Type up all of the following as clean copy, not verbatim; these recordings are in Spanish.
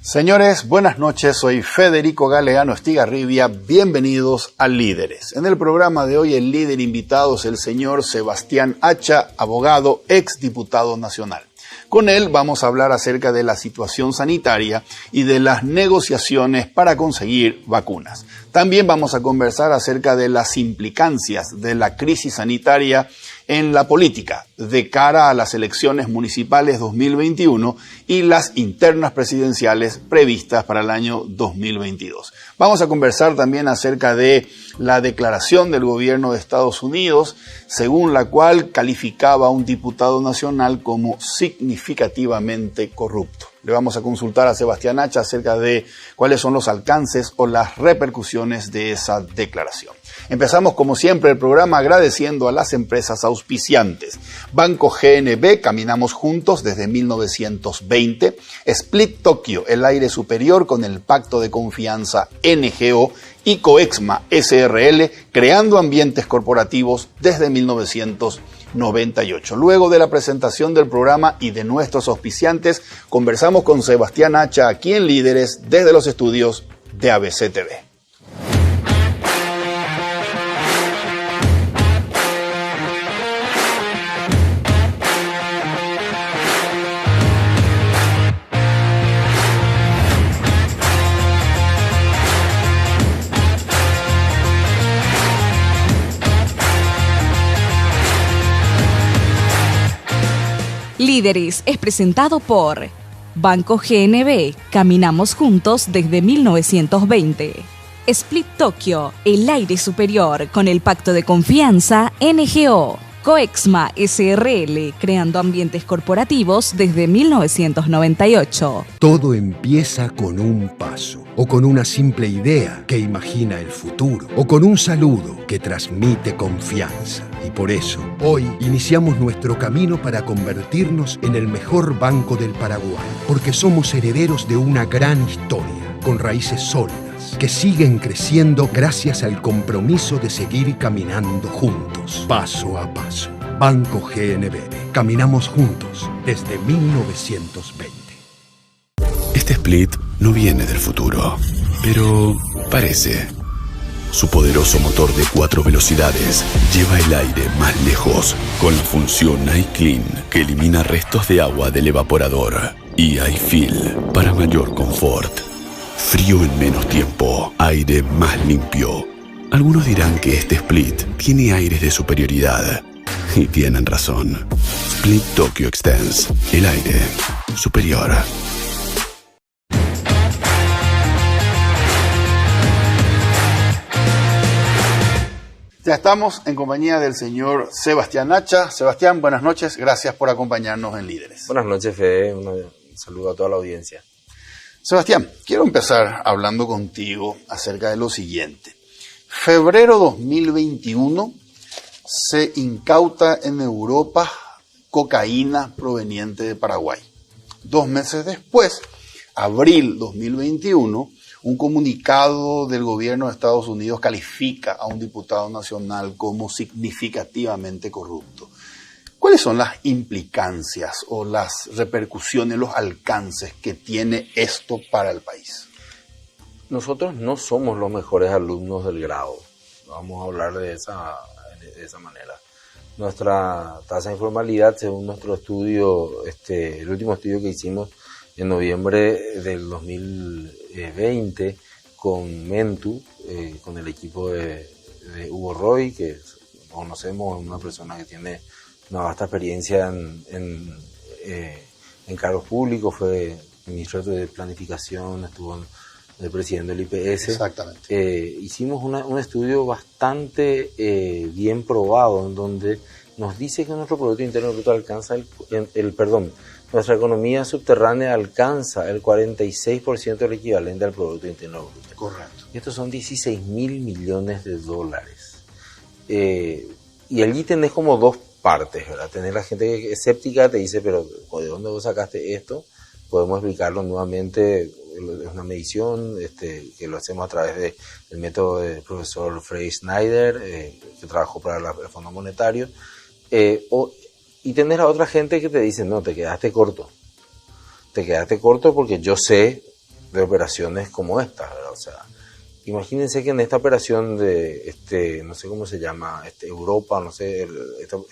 Señores, buenas noches, soy Federico Galeano Estigarribia, bienvenidos a Líderes. En el programa de hoy el líder invitado es el señor Sebastián Hacha, abogado, exdiputado nacional. Con él vamos a hablar acerca de la situación sanitaria y de las negociaciones para conseguir vacunas. También vamos a conversar acerca de las implicancias de la crisis sanitaria en la política de cara a las elecciones municipales 2021 y las internas presidenciales previstas para el año 2022. Vamos a conversar también acerca de la declaración del gobierno de Estados Unidos, según la cual calificaba a un diputado nacional como significativamente corrupto. Le vamos a consultar a Sebastián Hacha acerca de cuáles son los alcances o las repercusiones de esa declaración. Empezamos como siempre el programa agradeciendo a las empresas auspiciantes. Banco GNB, caminamos juntos desde 1920. Split Tokyo, el aire superior con el pacto de confianza NGO. Y Coexma SRL, creando ambientes corporativos desde 1998. Luego de la presentación del programa y de nuestros auspiciantes, conversamos con Sebastián Hacha aquí en Líderes desde los estudios de ABC TV. Líderes es presentado por Banco GNB, caminamos juntos desde 1920. Split Tokyo, el aire superior con el pacto de confianza NGO. Coexma SRL, creando ambientes corporativos desde 1998. Todo empieza con un paso, o con una simple idea que imagina el futuro, o con un saludo que transmite confianza. Y por eso, hoy iniciamos nuestro camino para convertirnos en el mejor banco del Paraguay, porque somos herederos de una gran historia, con raíces sólidas, que siguen creciendo gracias al compromiso de seguir caminando juntos, paso a paso. Banco GNB, caminamos juntos desde 1920. Este Split no viene del futuro, pero parece. Su poderoso motor de 4 velocidades lleva el aire más lejos con la función iClean, que elimina restos de agua del evaporador, y iFeel para mayor confort. Frío en menos tiempo, aire más limpio. Algunos dirán que este Split tiene aires de superioridad, y tienen razón. Split Tokyo Extends, el aire superior. Ya estamos en compañía del señor Sebastián Hacha. Sebastián, buenas noches, gracias por acompañarnos en Líderes. Buenas noches, Fede, un saludo a toda la audiencia. Sebastián, quiero empezar hablando contigo acerca de lo siguiente. Febrero 2021 se incauta en Europa cocaína proveniente de Paraguay. 2 meses después, abril 2021, un comunicado del gobierno de Estados Unidos califica a un diputado nacional como significativamente corrupto. ¿Cuáles son las implicancias o las repercusiones, los alcances que tiene esto para el país? Nosotros no somos los mejores alumnos del grado, vamos a hablar de esa manera. Nuestra tasa de informalidad, según nuestro estudio, el último estudio que hicimos en noviembre del 2020 con Mentu, con el equipo de Hugo Roy, que conocemos, una persona que tiene una vasta experiencia en cargos públicos, fue ministro de Planificación, estuvo presidiendo el IPS. Exactamente. Hicimos un estudio bastante bien probado, en donde nos dice que nuestro Producto Interno Bruto alcanza nuestra economía subterránea alcanza el 46% del equivalente al Producto Interno Bruto. Correcto. Y estos son 16.000 millones de dólares. Y allí tenés como dos partes, ¿verdad? Tenés la gente escéptica, te dice, pero ¿de dónde vos sacaste esto? Podemos explicarlo nuevamente, es una medición que lo hacemos a través del método del profesor Frey Schneider, que trabajó para el Fondo Monetario, y tenés a otra gente que te dice, no, te quedaste corto porque yo sé de operaciones como esta, ¿verdad? O sea, imagínense que en esta operación de, no sé cómo se llama, Europa, no sé,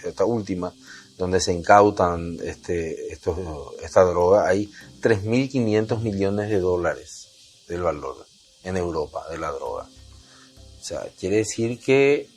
esta última, donde se incautan esta droga, hay 3.500 millones de dólares del valor en Europa de la droga. O sea, quiere decir que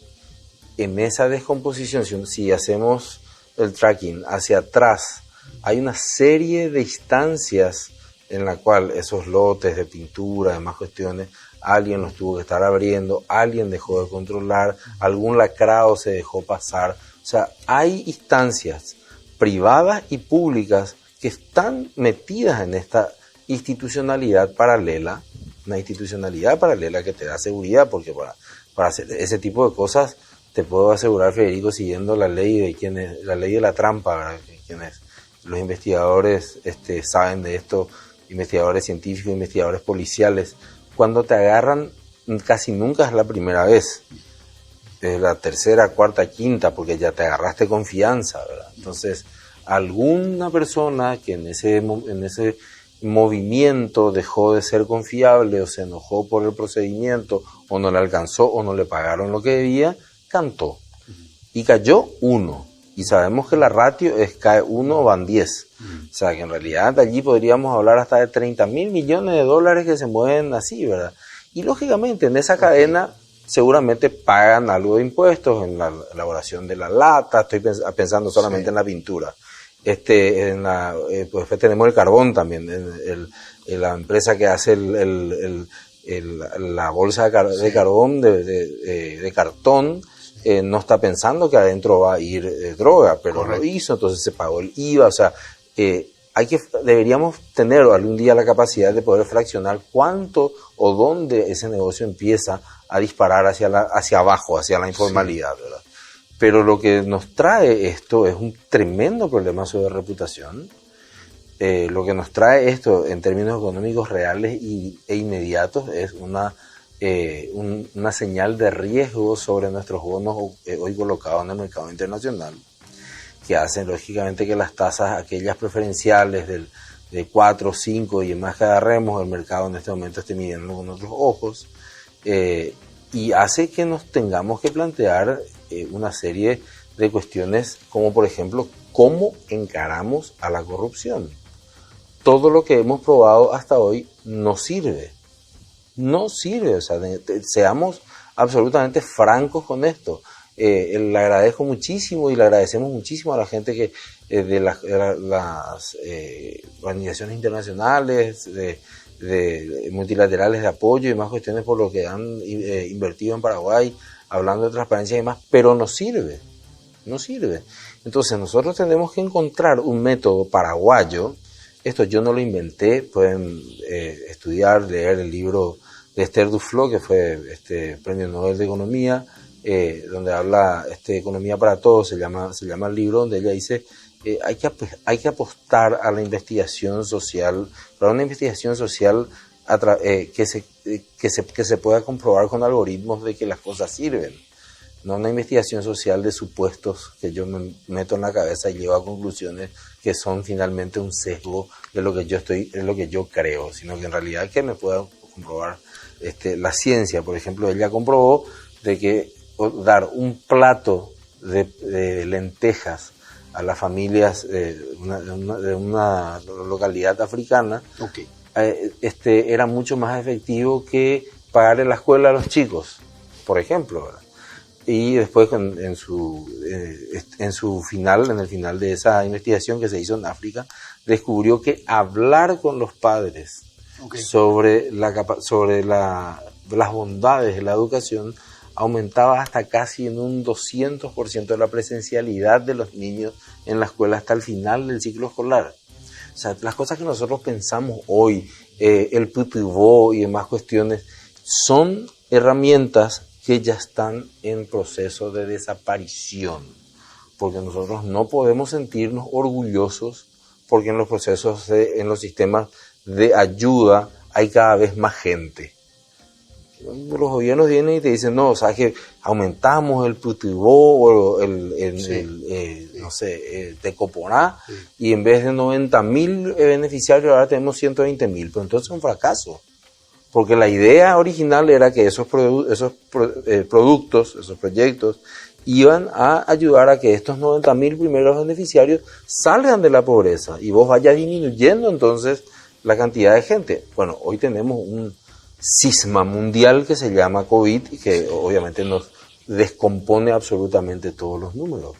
en esa descomposición, si hacemos el tracking hacia atrás, hay una serie de instancias en la cual esos lotes de pintura, demás cuestiones, alguien los tuvo que estar abriendo, alguien dejó de controlar, algún lacrado se dejó pasar. O sea, hay instancias privadas y públicas que están metidas en esta institucionalidad paralela, una institucionalidad paralela que te da seguridad, porque para hacer ese tipo de cosas, te puedo asegurar, Federico, siguiendo la ley la ley de la trampa, ¿verdad? Los investigadores saben de esto, investigadores científicos, investigadores policiales. Cuando te agarran, casi nunca es la primera vez, es la tercera, cuarta, quinta, porque ya te agarraste confianza, ¿verdad? Entonces, alguna persona que en ese movimiento dejó de ser confiable o se enojó por el procedimiento o no le alcanzó o no le pagaron lo que debía, cantó y cayó uno. Y sabemos que la ratio es cae 1 van 10. O sea que en realidad allí podríamos hablar hasta de 30.000 millones de dólares que se mueven así, ¿verdad? Y lógicamente en esa cadena seguramente pagan algo de impuestos en la elaboración de la lata, estoy pensando solamente en la pintura. Pues tenemos el carbón también, la empresa que hace la bolsa de carbón de cartón. No está pensando que adentro va a ir droga, pero correcto, lo hizo, entonces se pagó el IVA. O sea, deberíamos tener algún día la capacidad de poder fraccionar cuánto o dónde ese negocio empieza a disparar hacia abajo, hacia la informalidad, sí, ¿verdad? Pero lo que nos trae esto es un tremendo problema sobre reputación. Lo que nos trae esto en términos económicos reales e inmediatos es una señal de riesgo sobre nuestros bonos hoy colocados en el mercado internacional, que hacen lógicamente que las tasas, aquellas preferenciales de 4, 5 y demás que agarremos, el mercado en este momento esté midiendo con otros ojos, y hace que nos tengamos que plantear una serie de cuestiones como, por ejemplo, cómo encaramos a la corrupción. Todo lo que hemos probado hasta hoy no sirve. No sirve, o sea, seamos absolutamente francos con esto. Le agradezco muchísimo y le agradecemos muchísimo a la gente que de las organizaciones internacionales, de multilaterales de apoyo y más cuestiones por lo que han invertido en Paraguay, hablando de transparencia y demás, pero no sirve. Entonces nosotros tenemos que encontrar un método paraguayo. Esto yo no lo inventé, pueden estudiar, leer el libro de Esther Duflo, que fue Premio Nobel de Economía, donde habla Economía para Todos, se llama el libro, donde ella dice hay que apostar a la investigación social, para una investigación social que se pueda comprobar con algoritmos de que las cosas sirven. No una investigación social de supuestos que yo me meto en la cabeza y llevo a conclusiones que son finalmente un sesgo de lo que yo creo, sino que en realidad que me pueda comprobar la ciencia. Por ejemplo, ella comprobó de que dar un plato de lentejas a las familias de una localidad africana, okay, era mucho más efectivo que pagarle la escuela a los chicos, por ejemplo, ¿verdad? Y después en el final de esa investigación que se hizo en África, descubrió que hablar con los padres, okay, sobre las bondades de la educación aumentaba hasta casi en un 200% de la presencialidad de los niños en la escuela hasta el final del ciclo escolar. O sea, las cosas que nosotros pensamos hoy, el putubó y demás cuestiones, son herramientas que ya están en proceso de desaparición, porque nosotros no podemos sentirnos orgullosos porque en los procesos, en los sistemas de ayuda hay cada vez más gente. los gobiernos vienen y te dicen, no, sabes que aumentamos el Putibó o no sé, Tecoponá, y en vez de 90.000 beneficiarios ahora tenemos 120.000, pero entonces es un fracaso, porque la idea original era que esos productos, esos proyectos, iban a ayudar a que estos 90.000 primeros beneficiarios salgan de la pobreza y vos vayas disminuyendo entonces la cantidad de gente. Bueno, hoy tenemos un cisma mundial que se llama COVID y que obviamente nos descompone absolutamente todos los números.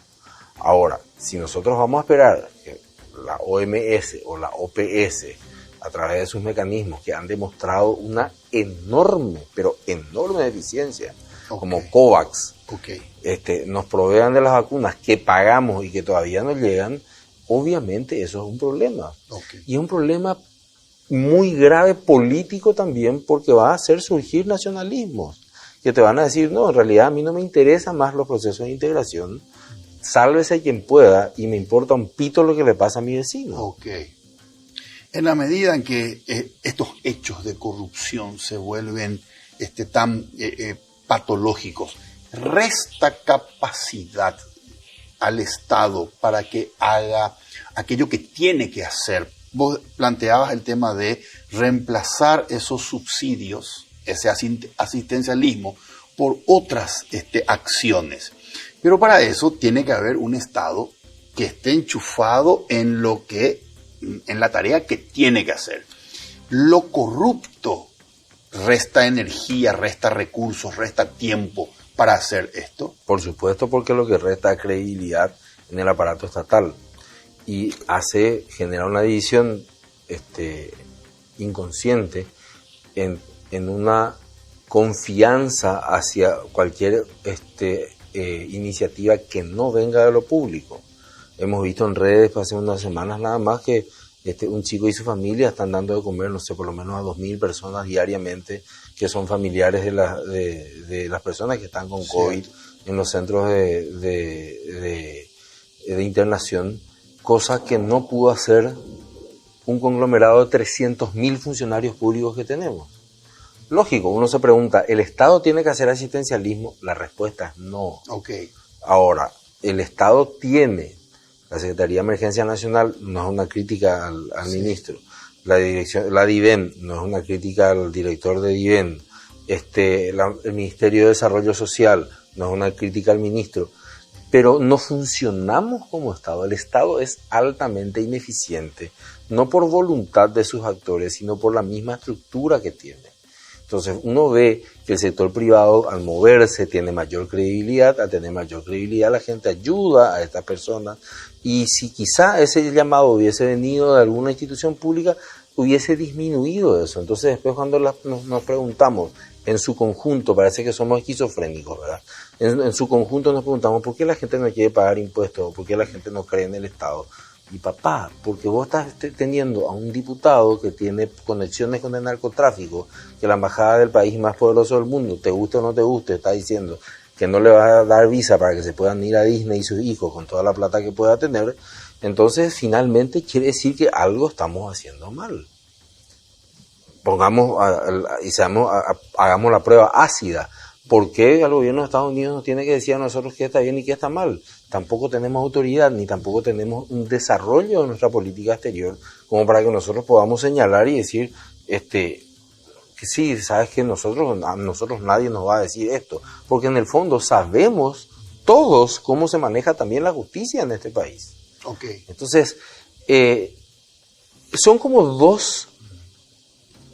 Ahora, si nosotros vamos a esperar que la OMS o la OPS, a través de sus mecanismos que han demostrado una enorme, pero enorme eficiencia, como COVAX, nos provean de las vacunas que pagamos y que todavía no llegan, obviamente eso es un problema. Y es un problema muy grave político también, porque va a hacer surgir nacionalismos que te van a decir, no, en realidad a mí no me interesan más los procesos de integración, sálvese quien pueda y me importa un pito lo que le pasa a mi vecino. En la medida en que estos hechos de corrupción se vuelven tan patológicos, resta capacidad al Estado para que haga aquello que tiene que hacer. Vos planteabas el tema de reemplazar esos subsidios, ese asistencialismo, por otras acciones. Pero para eso tiene que haber un Estado que esté enchufado en la tarea que tiene que hacer. Lo corrupto resta energía, resta recursos, resta tiempo para hacer esto. Por supuesto, porque lo que resta es credibilidad en el aparato estatal y genera una división inconsciente en una confianza hacia cualquier iniciativa que no venga de lo público. Hemos visto en redes hace unas semanas nada más que un chico y su familia están dando de comer, no sé, por lo menos a 2.000 personas diariamente que son familiares de las personas que están con COVID en los centros de internación, cosa que no pudo hacer un conglomerado de 300.000 funcionarios públicos que tenemos. Lógico, uno se pregunta, ¿el Estado tiene que hacer asistencialismo? La respuesta es no. Ahora, el Estado tiene, la Secretaría de Emergencia Nacional no es una crítica al ministro, la DIVEN no es una crítica al director de DIVEN, el Ministerio de Desarrollo Social no es una crítica al ministro, pero no funcionamos como Estado. El Estado es altamente ineficiente, no por voluntad de sus actores, sino por la misma estructura que tiene. Entonces uno ve que el sector privado al moverse tiene mayor credibilidad, al tener mayor credibilidad la gente ayuda a estas personas, y si quizá ese llamado hubiese venido de alguna institución pública, hubiese disminuido eso. Entonces después cuando nos preguntamos en su conjunto, parece que somos esquizofrénicos, ¿verdad? En su conjunto nos preguntamos ¿por qué la gente no quiere pagar impuestos? ¿Por qué la gente no cree en el Estado? Y papá, porque vos estás teniendo a un diputado que tiene conexiones con el narcotráfico, que la embajada del país más poderoso del mundo, te guste o no te guste, está diciendo que no le va a dar visa para que se puedan ir a Disney y sus hijos con toda la plata que pueda tener. Entonces finalmente quiere decir que algo estamos haciendo mal. Hagamos la prueba ácida. ¿Por qué el gobierno de Estados Unidos nos tiene que decir a nosotros qué está bien y qué está mal? Tampoco tenemos autoridad, ni tampoco tenemos un desarrollo de nuestra política exterior como para que nosotros podamos señalar y decir que sí, sabes que a nosotros nadie nos va a decir esto, porque en el fondo sabemos todos cómo se maneja también la justicia en este país. Entonces, son como dos.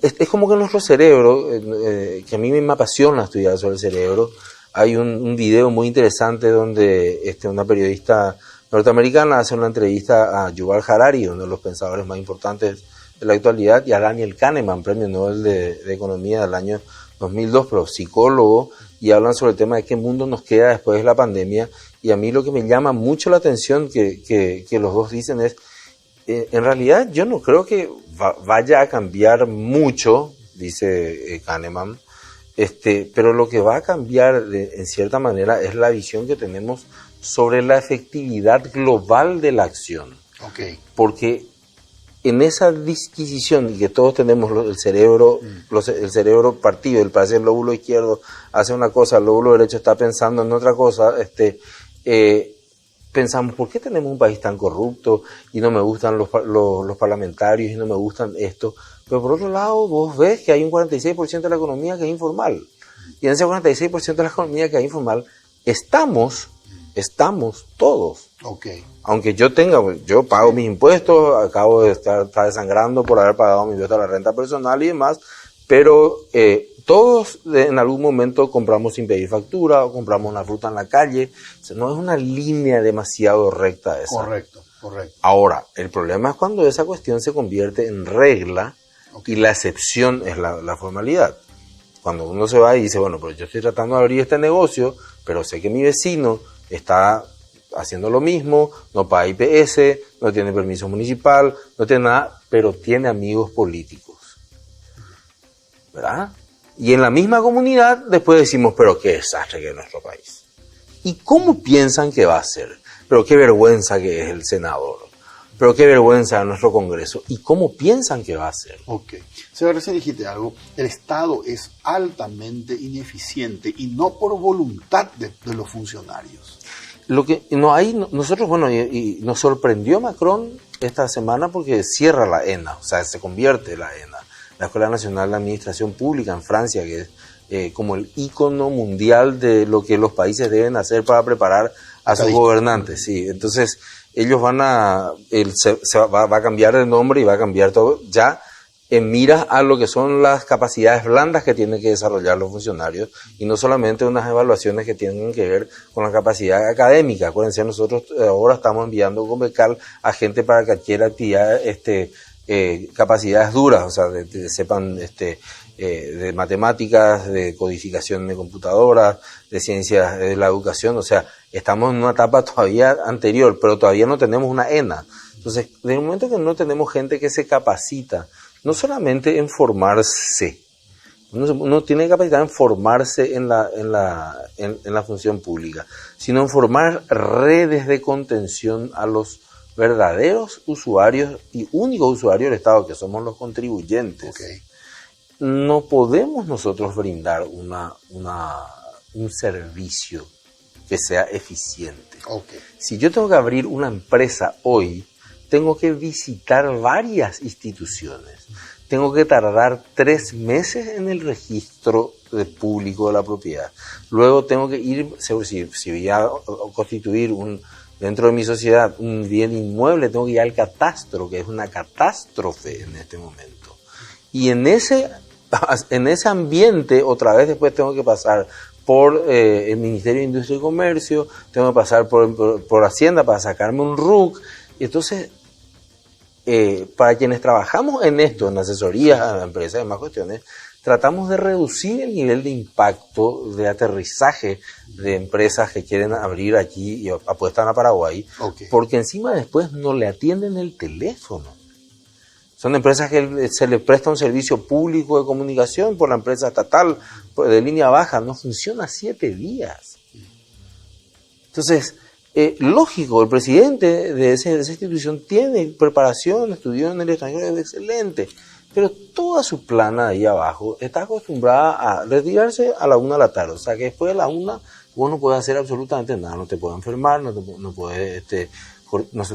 Es como que nuestro cerebro, que a mí me apasiona estudiar sobre el cerebro, hay un video muy interesante donde una periodista norteamericana hace una entrevista a Yuval Harari, uno de los pensadores más importantes de la actualidad, y a Daniel Kahneman, premio Nobel de Economía del año 2002, pero psicólogo, y hablan sobre el tema de qué mundo nos queda después de la pandemia. Y a mí lo que me llama mucho la atención que los dos dicen es, en realidad yo no creo que vaya a cambiar mucho, dice Kahneman, pero lo que va a cambiar en cierta manera es la visión que tenemos sobre la efectividad global de la acción. Porque en esa disquisición, y que todos tenemos el cerebro partido, el parece el lóbulo izquierdo hace una cosa, el lóbulo derecho está pensando en otra cosa, pensamos, ¿por qué tenemos un país tan corrupto y no me gustan los parlamentarios y no me gustan esto? Pero por otro lado, vos ves que hay un 46% de la economía que es informal. Y en ese 46% de la economía que es informal, estamos todos. Okay. Aunque yo pago mis impuestos, acabo de estar desangrando por haber pagado mi impuesto a la renta personal y demás, pero todos en algún momento compramos sin pedir factura o compramos una fruta en la calle. O sea, no es una línea demasiado recta esa. Correcto. Ahora, el problema es cuando esa cuestión se convierte en regla y la excepción es la formalidad. Cuando uno se va y dice, bueno, pero yo estoy tratando de abrir este negocio, pero sé que mi vecino está haciendo lo mismo, no paga IPS, no tiene permiso municipal, no tiene nada, pero tiene amigos políticos. ¿Verdad? Y en la misma comunidad después decimos, pero qué desastre que es nuestro país. ¿Y cómo piensan que va a ser? Pero qué vergüenza que es el senador. Pero qué vergüenza nuestro Congreso. ¿Y cómo piensan que va a ser? Ok. Seba, recién dijiste algo. El Estado es altamente ineficiente y no por voluntad de los funcionarios. Lo que no hay, nosotros, bueno, y nos sorprendió Macron esta semana porque cierra la ENA, o sea, se convierte la ENA, la Escuela Nacional de Administración Pública en Francia, que es como el ícono mundial de lo que los países deben hacer para preparar a sus gobernantes. Sí, entonces ellos va a cambiar el nombre y va a cambiar todo ya en miras a lo que son las capacidades blandas que tienen que desarrollar los funcionarios y no solamente unas evaluaciones que tienen que ver con la capacidad académica. Acuérdense, nosotros ahora estamos enviando con Becal a gente para que adquiera actividades, capacidades duras, o sea, sepan de matemáticas, de codificación de computadoras, de ciencias de la educación, o sea, estamos en una etapa todavía anterior, pero todavía no tenemos una ENA. Entonces, desde el momento que no tenemos gente que se capacita, no solamente en formarse, uno tiene capacidad en formarse en la función pública, sino en formar redes de contención a los verdaderos usuarios y únicos usuarios del Estado, que somos los contribuyentes. Okay. No podemos nosotros brindar un servicio que sea eficiente. Okay. Si yo tengo que abrir una empresa hoy, tengo que visitar varias instituciones. Tengo que tardar 3 meses en el registro público de la propiedad. Luego tengo que ir, si voy a constituir dentro de mi sociedad un bien inmueble, tengo que ir al catastro, que es una catástrofe en este momento. Y en ese ambiente, otra vez después tengo que pasar por el Ministerio de Industria y Comercio, tengo que pasar por Hacienda para sacarme un RUC. Y entonces, para quienes trabajamos en esto, en asesorías a empresas y demás cuestiones, tratamos de reducir el nivel de impacto de aterrizaje de empresas que quieren abrir aquí y apuestan a Paraguay, okay, porque encima después no le atienden el teléfono. Son empresas que se les presta un servicio público de comunicación por la empresa estatal de línea baja, no funciona 7 días. Entonces, lógico, el presidente de esa institución tiene preparación, estudió en el extranjero, es excelente, pero toda su plana de ahí abajo está acostumbrada a retirarse a la 1 de la tarde, o sea que después de la 1 vos no puedes hacer absolutamente nada, no te puedes enfermar, no se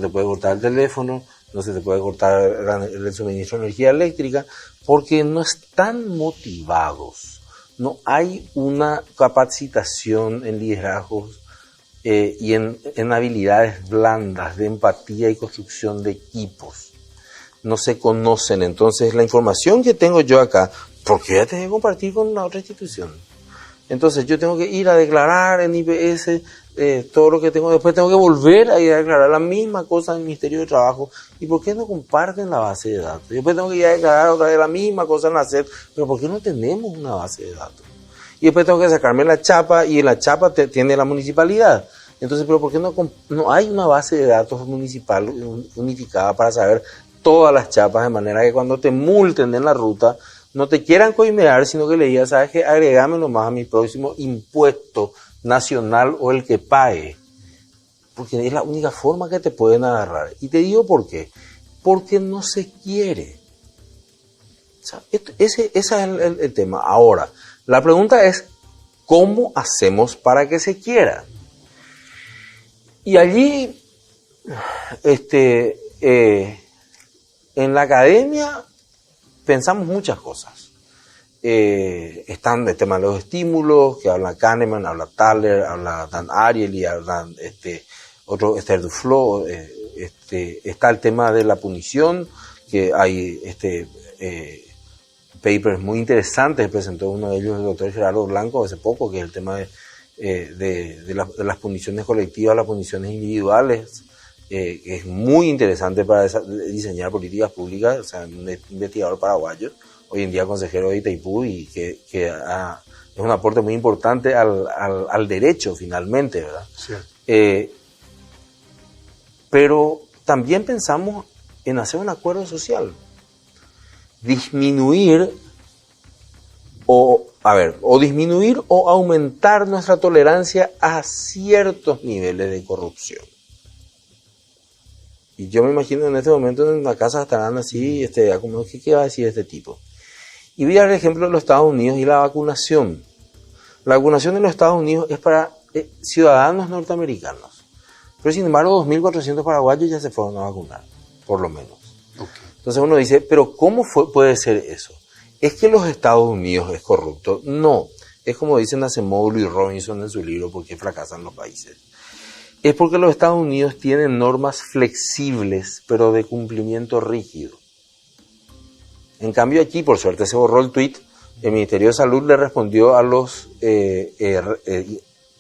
te puede cortar el teléfono, no se te puede cortar el suministro de energía eléctrica, porque no están motivados, no hay una capacitación en liderazgos y en habilidades blandas de empatía y construcción de equipos. No se conocen, entonces la información que tengo yo acá, ¿por qué la tengo que compartir con la otra institución? Entonces yo tengo que ir a declarar en IPS todo lo que tengo, después tengo que volver a ir a declarar la misma cosa en el Ministerio de Trabajo. ¿Y por qué no comparten la base de datos? Después tengo que ir a declarar otra vez la misma cosa en la SED, pero ¿por qué no tenemos una base de datos? Y después tengo que sacarme la chapa, y la chapa tiene la municipalidad. Entonces, ¿pero por qué no hay una base de datos municipal unificada para saber todas las chapas, de manera que cuando te multen en la ruta, no te quieran coimear, sino que le digas, ¿sabes qué? Agregame nomás a mi próximo impuesto nacional o el que pague? Porque es la única forma que te pueden agarrar. Y te digo por qué. porque no se quiere. O sea, ese es el tema. Ahora, la pregunta es, ¿cómo hacemos para que se quiera? Y allí, en la academia pensamos muchas cosas. Están el tema de los estímulos, que habla Kahneman, habla Thaler, habla Dan Ariely, y habla otro Esther Duflo. Está el tema de la punición, que hay papers muy interesantes, presentó uno de ellos el doctor Gerardo Blanco hace poco, que es el tema de las puniciones colectivas, las puniciones individuales, que es muy interesante para diseñar políticas públicas. O sea, un investigador paraguayo, hoy en día consejero de Itaipú, y que es un aporte muy importante al derecho finalmente, ¿verdad? Sí. Pero también pensamos en hacer un acuerdo social, disminuir o aumentar nuestra tolerancia a ciertos niveles de corrupción. Y yo me imagino en este momento en la casa estarán así, como, ¿qué va a decir este tipo? Y voy a dar el ejemplo de los Estados Unidos y la vacunación. La vacunación en los Estados Unidos es para ciudadanos norteamericanos. Pero sin embargo, 2.400 paraguayos ya se fueron a vacunar, por lo menos. Okay. Entonces uno dice, ¿pero cómo puede ser eso? ¿Es que los Estados Unidos es corrupto? No. Es como dicen Acemoglu y Robinson en su libro, ¿Por qué fracasan los países? Es porque los Estados Unidos tienen normas flexibles, pero de cumplimiento rígido. En cambio aquí, por suerte, se borró el tuit. El Ministerio de Salud le respondió a los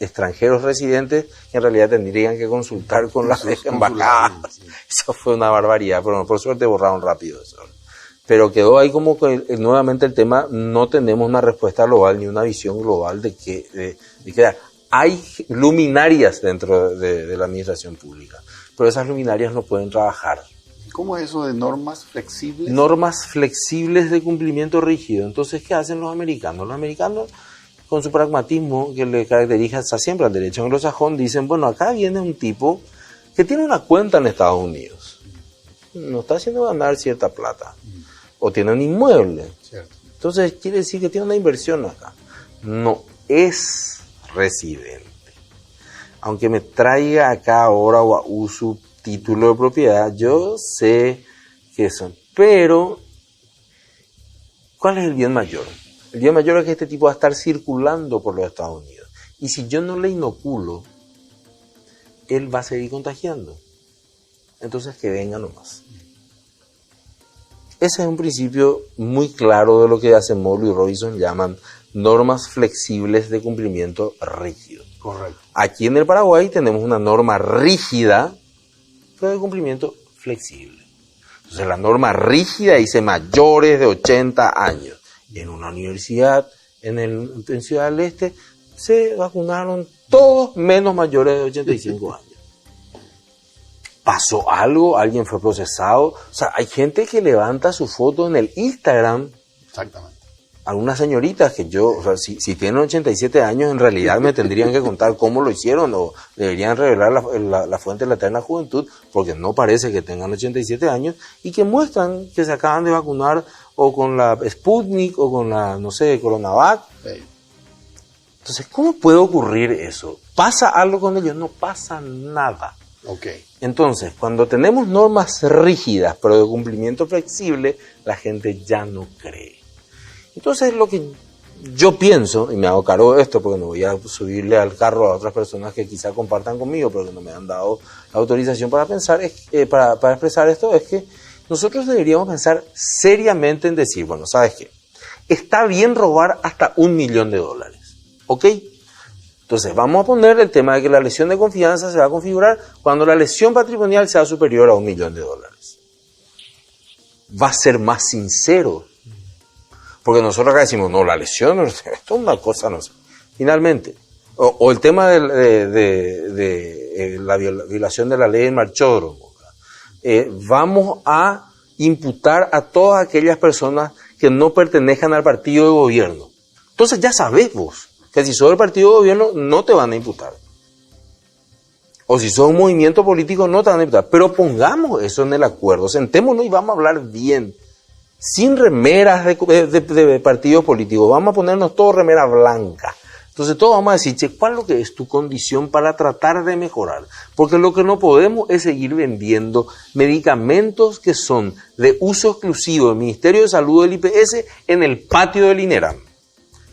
extranjeros residentes que en realidad tendrían que consultar con las embajadas. Eso fue una barbaridad, pero por suerte borraron rápido eso. Pero quedó ahí como que nuevamente el tema, no tenemos una respuesta global ni una visión global de que hay luminarias dentro de la administración pública, pero esas luminarias no pueden trabajar. ¿Cómo es eso de normas flexibles? Normas flexibles de cumplimiento rígido. Entonces, ¿qué hacen los americanos? Los americanos, con su pragmatismo que le caracteriza siempre al derecho anglosajón, dicen, bueno, acá viene un tipo que tiene una cuenta en Estados Unidos, no está haciendo ganar cierta plata, o tiene un inmueble. Cierto. Entonces, quiere decir que tiene una inversión acá. No, es residente. Aunque me traiga acá ahora o a uso título de propiedad, yo sé que son. Pero, ¿cuál es el bien mayor? El bien mayor es que este tipo va a estar circulando por los Estados Unidos. Y si yo no le inoculo, él va a seguir contagiando. Entonces, que venga nomás. Ese es un principio muy claro de lo que Acemoglu y Robinson llaman normas flexibles de cumplimiento rígido. Correcto. Aquí en el Paraguay tenemos una norma rígida, pero de cumplimiento flexible. Entonces la norma rígida dice mayores de 80 años. En una universidad en Ciudad del Este se vacunaron todos menos mayores de 85 años. ¿Pasó algo? ¿Alguien fue procesado? O sea, hay gente que levanta su foto en el Instagram. Exactamente. Algunas señoritas que yo, o sea, si tienen 87 años, en realidad me tendrían que contar cómo lo hicieron, o deberían revelar la fuente de la eterna juventud, porque no parece que tengan 87 años, y que muestran que se acaban de vacunar o con la Sputnik o con la, no sé, Coronavac. Sí. Entonces, ¿cómo puede ocurrir eso? ¿Pasa algo con ellos? No pasa nada. Okay. Entonces, cuando tenemos normas rígidas, pero de cumplimiento flexible, la gente ya no cree. Entonces, lo que yo pienso, y me hago cargo de esto porque no voy a subirle al carro a otras personas que quizá compartan conmigo, pero que no me han dado la autorización para pensar, para expresar esto, es que nosotros deberíamos pensar seriamente en decir, bueno, ¿sabes qué? Está bien robar hasta $1 millón, ¿ok? Entonces, vamos a poner el tema de que la lesión de confianza se va a configurar cuando la lesión patrimonial sea superior a $1 millón. Va a ser más sincero. Porque nosotros acá decimos, no, la lesión, esto es una cosa, no sé. Finalmente, o el tema de la violación de la ley del marchódromo. Vamos a imputar a todas aquellas personas que no pertenezcan al partido de gobierno. Entonces ya sabés vos que si sos del partido de gobierno no te van a imputar. O si sos un movimiento político, no te van a invitar. Pero pongamos eso en el acuerdo, sentémonos y vamos a hablar bien. Sin remeras de partidos políticos, vamos a ponernos todos remera blanca. Entonces todos vamos a decir, che, ¿cuál es lo que es tu condición para tratar de mejorar? Porque lo que no podemos es seguir vendiendo medicamentos que son de uso exclusivo del Ministerio de Salud del IPS en el patio del INERAM.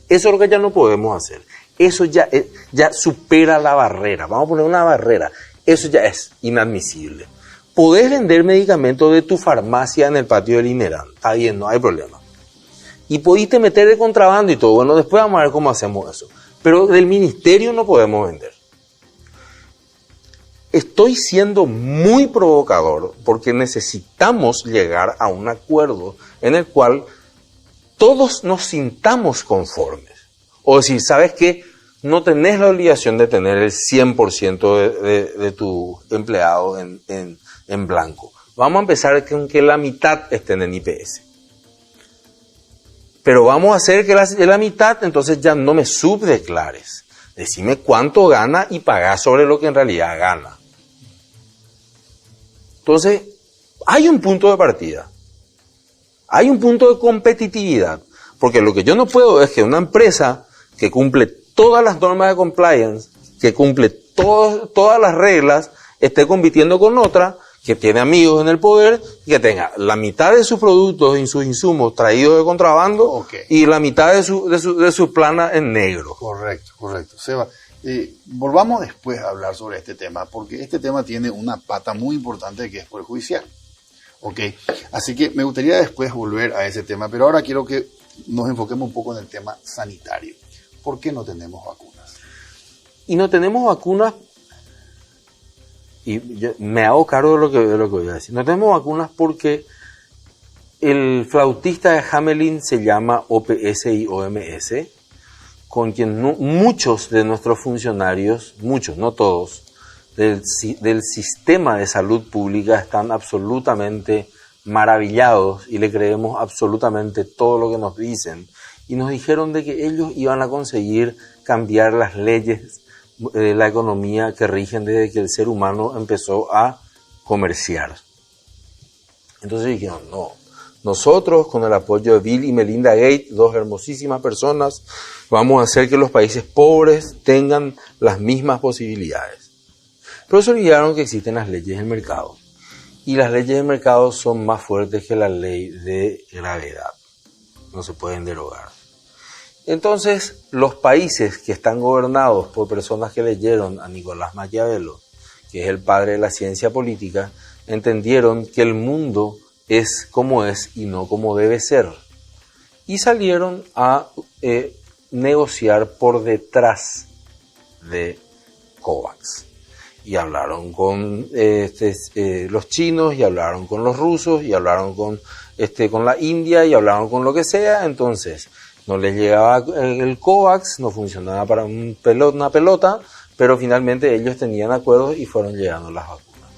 Eso es lo que ya no podemos hacer. Eso ya supera la barrera. Vamos a poner una barrera. Eso ya es inadmisible. Podés vender medicamentos de tu farmacia en el patio del INERAM. Está bien, no hay problema. Y pudiste meter de contrabando y todo. Bueno, después vamos a ver cómo hacemos eso. Pero del ministerio no podemos vender. Estoy siendo muy provocador porque necesitamos llegar a un acuerdo en el cual todos nos sintamos conformes. O decir, ¿sabes qué? No tenés la obligación de tener el 100% de tu empleado en blanco. Vamos a empezar con que la mitad estén en IPS. Pero vamos a hacer que la mitad, entonces ya no me subdeclares. Decime cuánto gana y pagá sobre lo que en realidad gana. Entonces, hay un punto de partida. Hay un punto de competitividad. Porque lo que yo no puedo es que una empresa que cumple todas las normas de compliance, que cumple todas las reglas, esté compitiendo con otra que tiene amigos en el poder, que tenga la mitad de sus productos y sus insumos traídos de contrabando y la mitad de su plana en negro. Correcto. Seba, volvamos después a hablar sobre este tema, porque este tema tiene una pata muy importante que es Poder Judicial. Así que me gustaría después volver a ese tema, pero ahora quiero que nos enfoquemos un poco en el tema sanitario. ¿Por qué no tenemos vacunas? Y no tenemos vacunas. Y yo me hago cargo de lo que voy a decir. No tenemos vacunas porque el flautista de Hamelin se llama OPS y OMS, con quien muchos de nuestros funcionarios, muchos, no todos, del sistema de salud pública están absolutamente maravillados y le creemos absolutamente todo lo que nos dicen. Y nos dijeron de que ellos iban a conseguir cambiar las leyes de la economía que rigen desde que el ser humano empezó a comerciar. Entonces dijeron, no, nosotros con el apoyo de Bill y Melinda Gates, dos hermosísimas personas, vamos a hacer que los países pobres tengan las mismas posibilidades. Pero se olvidaron que existen las leyes del mercado. Y las leyes del mercado son más fuertes que la ley de gravedad. No se pueden derogar. Entonces, los países que están gobernados por personas que leyeron a Nicolás Maquiavelo, que es el padre de la ciencia política, entendieron que el mundo es como es y no como debe ser. Y salieron a negociar por detrás de COVAX. Y hablaron con los chinos, y hablaron con los rusos, y hablaron con la India, y hablaron con lo que sea. Entonces, no les llegaba el COVAX, no funcionaba para una pelota, pero finalmente ellos tenían acuerdos y fueron llegando las vacunas.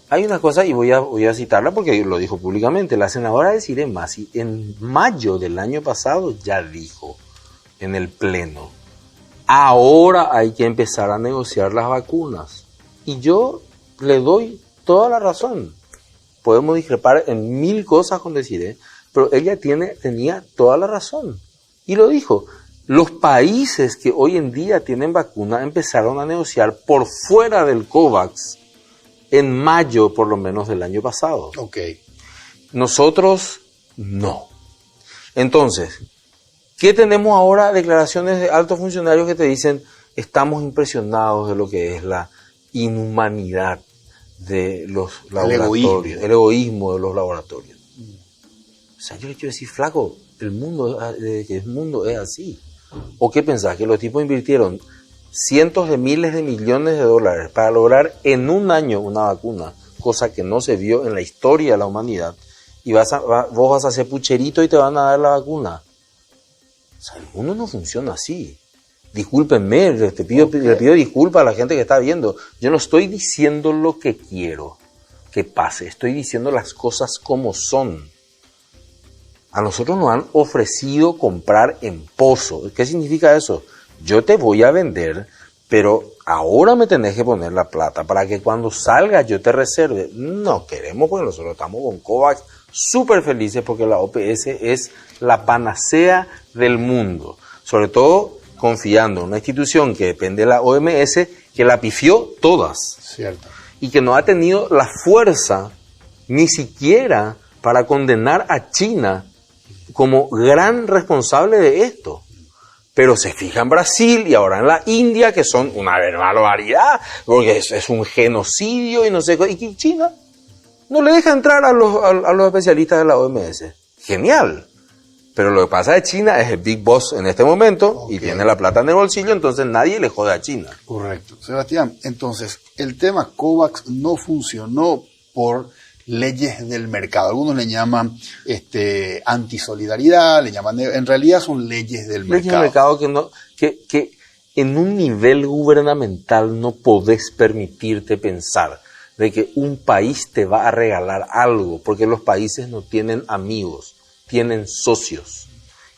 Hay una cosa, y voy a citarla porque lo dijo públicamente, la senadora de Cire Masi en mayo del año pasado ya dijo en el Pleno, ahora hay que empezar a negociar las vacunas. Y yo le doy toda la razón. Podemos discrepar en mil cosas con Desiree, pero ella tenía toda la razón. Y lo dijo. Los países que hoy en día tienen vacuna empezaron a negociar por fuera del COVAX en mayo, por lo menos, del año pasado. Nosotros, no. Entonces, ¿qué tenemos ahora? Declaraciones de altos funcionarios que te dicen, estamos impresionados de lo que es la inhumanidad de los laboratorios, el egoísmo de los laboratorios. O sea, yo le quiero decir, flaco, el mundo es así. ¿O qué pensás? Que los tipos invirtieron cientos de miles de millones de dólares para lograr en un año una vacuna, cosa que no se vio en la historia de la humanidad, y vos vas a hacer pucherito y te van a dar la vacuna. O sea, el mundo no funciona así. Discúlpenme, le pido disculpas a la gente que está viendo. Yo no estoy diciendo lo que quiero que pase, estoy diciendo las cosas como son. A nosotros nos han ofrecido comprar en pozo. ¿Qué significa eso? Yo te voy a vender pero ahora me tenés que poner la plata para que cuando salga yo te reserve. No queremos, porque nosotros estamos con COVAX súper felices porque la OPS es la panacea del mundo. Sobre todo confiando en una institución que depende de la OMS, que la pifió todas. Cierto. Y que no ha tenido la fuerza ni siquiera para condenar a China como gran responsable de esto. Pero se fija en Brasil y ahora en la India, que son una barbaridad, porque es un genocidio y no sé qué. Y China no le deja entrar a los especialistas de la OMS. Genial. Pero lo que pasa es que China es el Big Boss en este momento y tiene la plata en el bolsillo, entonces nadie le jode a China. Correcto. Sebastián, entonces, el tema COVAX no funcionó por leyes del mercado. Algunos le llaman antisolidaridad, le llaman, en realidad son leyes del mercado. Leyes del mercado que en un nivel gubernamental no podés permitirte pensar de que un país te va a regalar algo, porque los países no tienen amigos, tienen socios.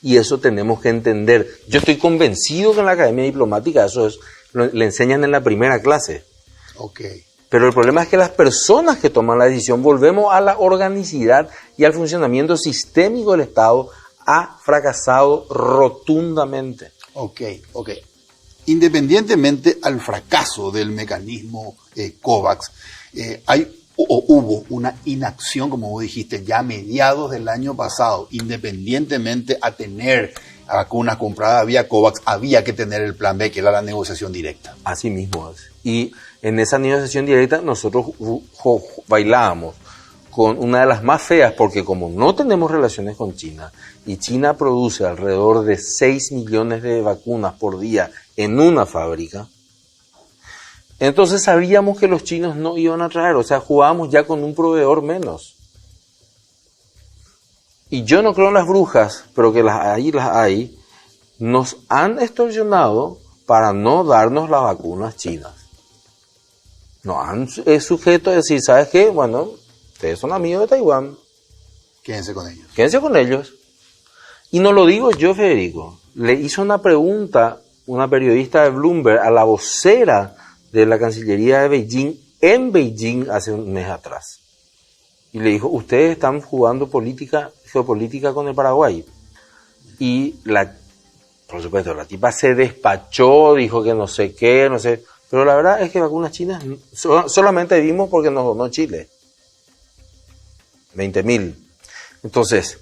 Y eso tenemos que entender. Yo estoy convencido que en la Academia Diplomática eso le enseñan en la primera clase. Okay. Pero el problema es que las personas que toman la decisión, volvemos a la organicidad y al funcionamiento sistémico del Estado, ha fracasado rotundamente. Ok. Independientemente al fracaso del mecanismo COVAX, hubo una inacción, como vos dijiste, ya a mediados del año pasado. Independientemente a tener vacunas compradas vía COVAX, había que tener el plan B, que era la negociación directa. Así mismo es. Y en esa negociación directa nosotros bailábamos con una de las más feas, porque como no tenemos relaciones con China, y China produce alrededor de 6 millones de vacunas por día en una fábrica, entonces sabíamos que los chinos no iban a traer, o sea, jugábamos ya con un proveedor menos. Y yo no creo en las brujas, pero que las hay, nos han extorsionado para no darnos las vacunas chinas. Nos han sujeto a decir, ¿sabes qué? Bueno, ustedes son amigos de Taiwán. Quédense con ellos. Quédense con ellos. Y no lo digo yo, Federico. Le hizo una pregunta una periodista de Bloomberg a la vocera de la Cancillería de Beijing en Beijing hace un mes atrás. Y le dijo, ustedes están jugando geopolítica con el Paraguay. Y por supuesto, la tipa se despachó, dijo que no sé qué, no sé. Pero la verdad es que vacunas chinas solamente vimos porque nos donó Chile. 20.000. Entonces,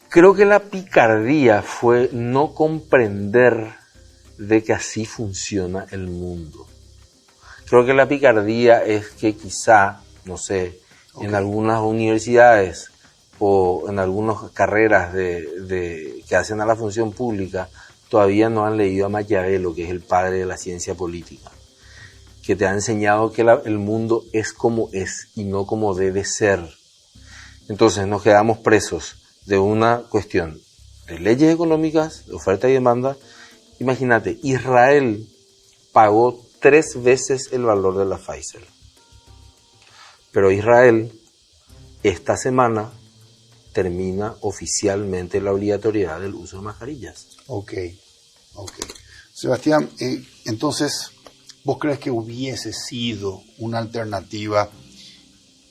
creo que la picardía fue no comprender de que así funciona el mundo. Creo que la picardía es que quizá, no sé, en algunas universidades o en algunas carreras que hacen a la función pública, todavía no han leído a Maquiavelo, que es el padre de la ciencia política, que te ha enseñado que el mundo es como es y no como debe ser. Entonces nos quedamos presos de una cuestión de leyes económicas, de oferta y demanda. Imagínate, Israel pagó 3 veces el valor de la Pfizer. Pero Israel, esta semana, termina oficialmente la obligatoriedad del uso de mascarillas. Ok. Sebastián, entonces, ¿vos crees que hubiese sido una alternativa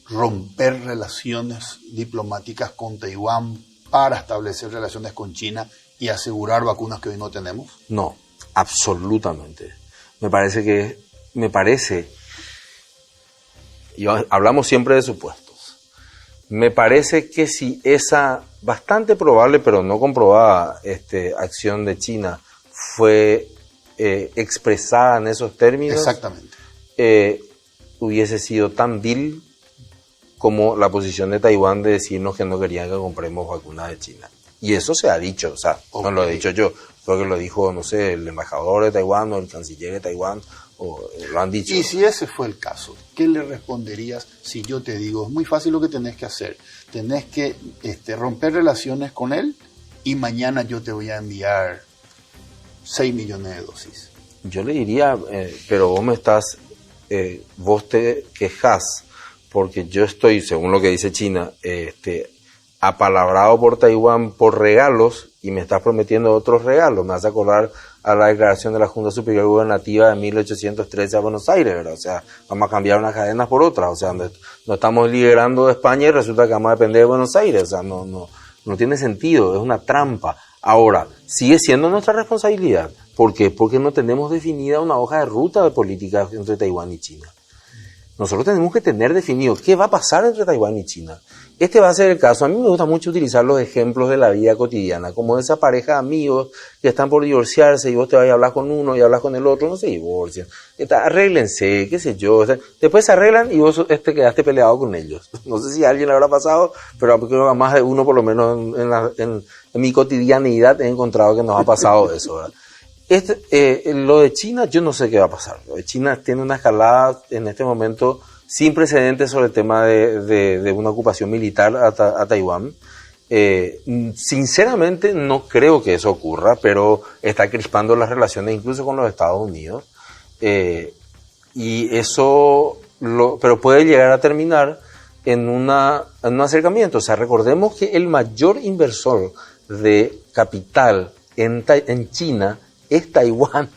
romper relaciones diplomáticas con Taiwán para establecer relaciones con China y asegurar vacunas que hoy no tenemos? No, absolutamente. Me parece, y hablamos siempre de supuestos, me parece que si esa bastante probable, pero no comprobada, acción de China fue expresada en esos términos, exactamente, hubiese sido tan vil como la posición de Taiwán de decirnos que no querían que compremos vacunas de China. Y eso se ha dicho, o sea, okay, no lo he dicho yo, creo que lo dijo, no sé, el embajador de Taiwán o el canciller de Taiwán, o lo han dicho. Y si ese fue el caso, ¿qué le responderías si yo te digo, es muy fácil lo que tenés que hacer, tenés que romper relaciones con él y mañana yo te voy a enviar 6 millones de dosis? Yo le diría, pero vos te quejas porque yo estoy, según lo que dice China, apalabrado por Taiwán por regalos y me estás prometiendo otros regalos. Me vas a acordar a la declaración de la Junta Superior Gubernativa de 1813 a Buenos Aires, ¿verdad? O sea, vamos a cambiar unas cadenas por otras, o sea, no estamos liberando de España y resulta que vamos a depender de Buenos Aires, o sea, no tiene sentido, es una trampa. Ahora, sigue siendo nuestra responsabilidad. ¿Por qué? Porque no tenemos definida una hoja de ruta de política entre Taiwán y China. Nosotros tenemos que tener definido qué va a pasar entre Taiwán y China. Este va a ser el caso. A mí me gusta mucho utilizar los ejemplos de la vida cotidiana, como esa pareja de amigos que están por divorciarse y vos te vas a hablar con uno y hablas con el otro, no se divorcian. Arréglense, qué sé yo. Después se arreglan y vos quedaste peleado con ellos. No sé si a alguien le habrá pasado, pero creo que a más de uno, por lo menos en mi cotidianidad, he encontrado que nos ha pasado eso, ¿verdad? Lo de China, yo no sé qué va a pasar. Lo de China tiene una escalada en este momento sin precedentes sobre el tema de una ocupación militar a Taiwán. Sinceramente no creo que eso ocurra, pero está crispando las relaciones incluso con los Estados Unidos. Y eso, pero puede llegar a terminar en un acercamiento. O sea, recordemos que el mayor inversor de capital en China es Taiwán.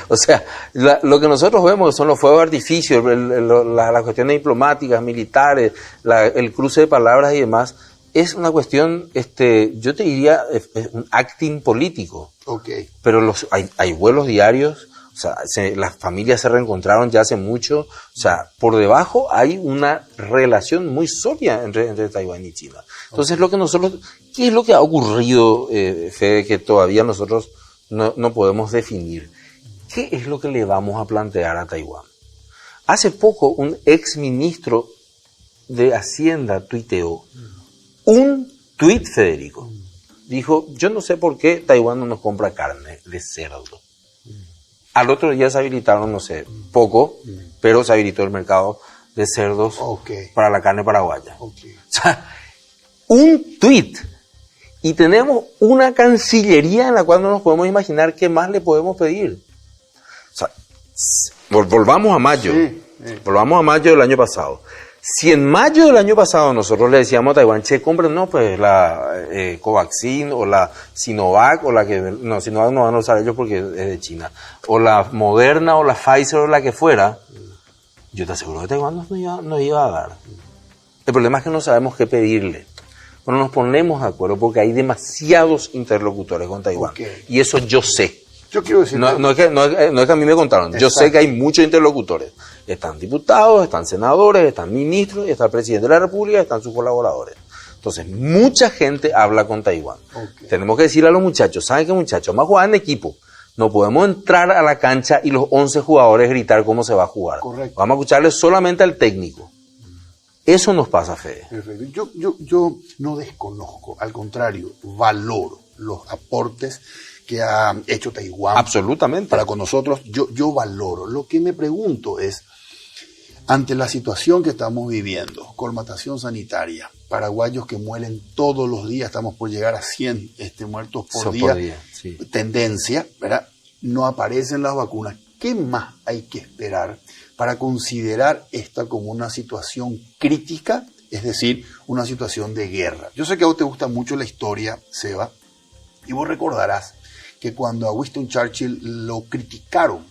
O sea, lo que nosotros vemos son los fuegos de artificio, las cuestiones diplomáticas, militares, el cruce de palabras y demás, es una cuestión, yo te diría, un acting político. Okay. Pero hay vuelos diarios, o sea, las familias se reencontraron ya hace mucho, o sea, por debajo hay una relación muy sólida entre Taiwán y China. Entonces, okay. ¿Qué es lo que ha ocurrido, Fede, que todavía nosotros no podemos definir? ¿Qué es lo que le vamos a plantear a Taiwán? Hace poco un ex ministro de Hacienda tuiteó un tuit, Federico. Dijo, yo no sé por qué Taiwán no nos compra carne de cerdo. Al otro día se habilitaron, no sé, poco, pero se habilitó el mercado de cerdos para la carne paraguaya. Okay. O sea, un tuit. Y tenemos una cancillería en la cual no nos podemos imaginar qué más le podemos pedir. O sea, volvamos a mayo. Volvamos a mayo del año pasado. Si en mayo del año pasado nosotros le decíamos a Taiwán, che, compren, no, pues la Covaxin o la Sinovac o la que... No, Sinovac no van a usar ellos porque es de China. O la Moderna o la Pfizer o la que fuera. Yo te aseguro que Taiwán nos iba a dar. El problema es que no sabemos qué pedirle. No nos ponemos de acuerdo porque hay demasiados interlocutores con Taiwán. Okay. Y eso yo sé. Yo quiero decir... No es que a mí me contaron. Exacto. Yo sé que hay muchos interlocutores. Están diputados, están senadores, están ministros, está el presidente de la República, están sus colaboradores. Entonces, mucha gente habla con Taiwán. Okay. Tenemos que decirle a los muchachos, ¿saben qué, muchachos? Vamos a jugar en equipo. No podemos entrar a la cancha y los 11 jugadores gritar cómo se va a jugar. Correcto. Vamos a escucharle solamente al técnico. Eso nos pasa, Fede. Perfecto. Yo no desconozco, al contrario, valoro los aportes que ha hecho Taiwán. Absolutamente. Para con nosotros, yo valoro. Lo que me pregunto es, ante la situación que estamos viviendo, colmatación sanitaria, paraguayos que mueren todos los días, estamos por llegar a 100 muertos por día, sí. Tendencia, ¿verdad? No aparecen las vacunas. ¿Qué más hay que esperar para considerar esta como una situación crítica, es decir, una situación de guerra? Yo sé que a vos te gusta mucho la historia, Seba, y vos recordarás que cuando a Winston Churchill lo criticaron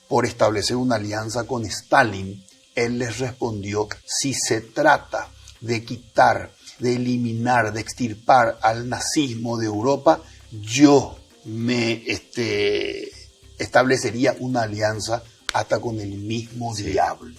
por establecer una alianza con Stalin, él les respondió, si se trata de quitar, de eliminar, de extirpar al nazismo de Europa, yo me establecería una alianza hasta con el mismo diablo.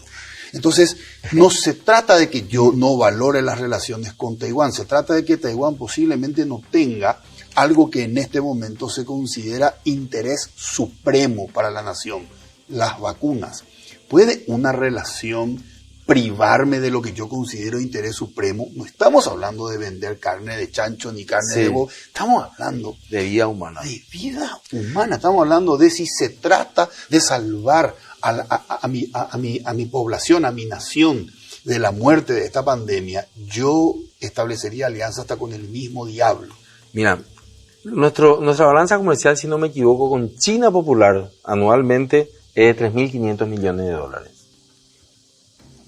Entonces, no se trata de que yo no valore las relaciones con Taiwán, se trata de que Taiwán posiblemente no tenga algo que en este momento se considera interés supremo para la nación, las vacunas. ¿Puede una relación privarme de lo que yo considero interés supremo? No estamos hablando de vender carne de chancho ni carne de bobo, estamos hablando de vida humana. De vida humana, estamos hablando de si se trata de salvar a mi población, a mi nación de la muerte de esta pandemia. Yo establecería alianza hasta con el mismo diablo. Mira, nuestra balanza comercial, si no me equivoco, con China Popular anualmente es de 3.500 millones de dólares.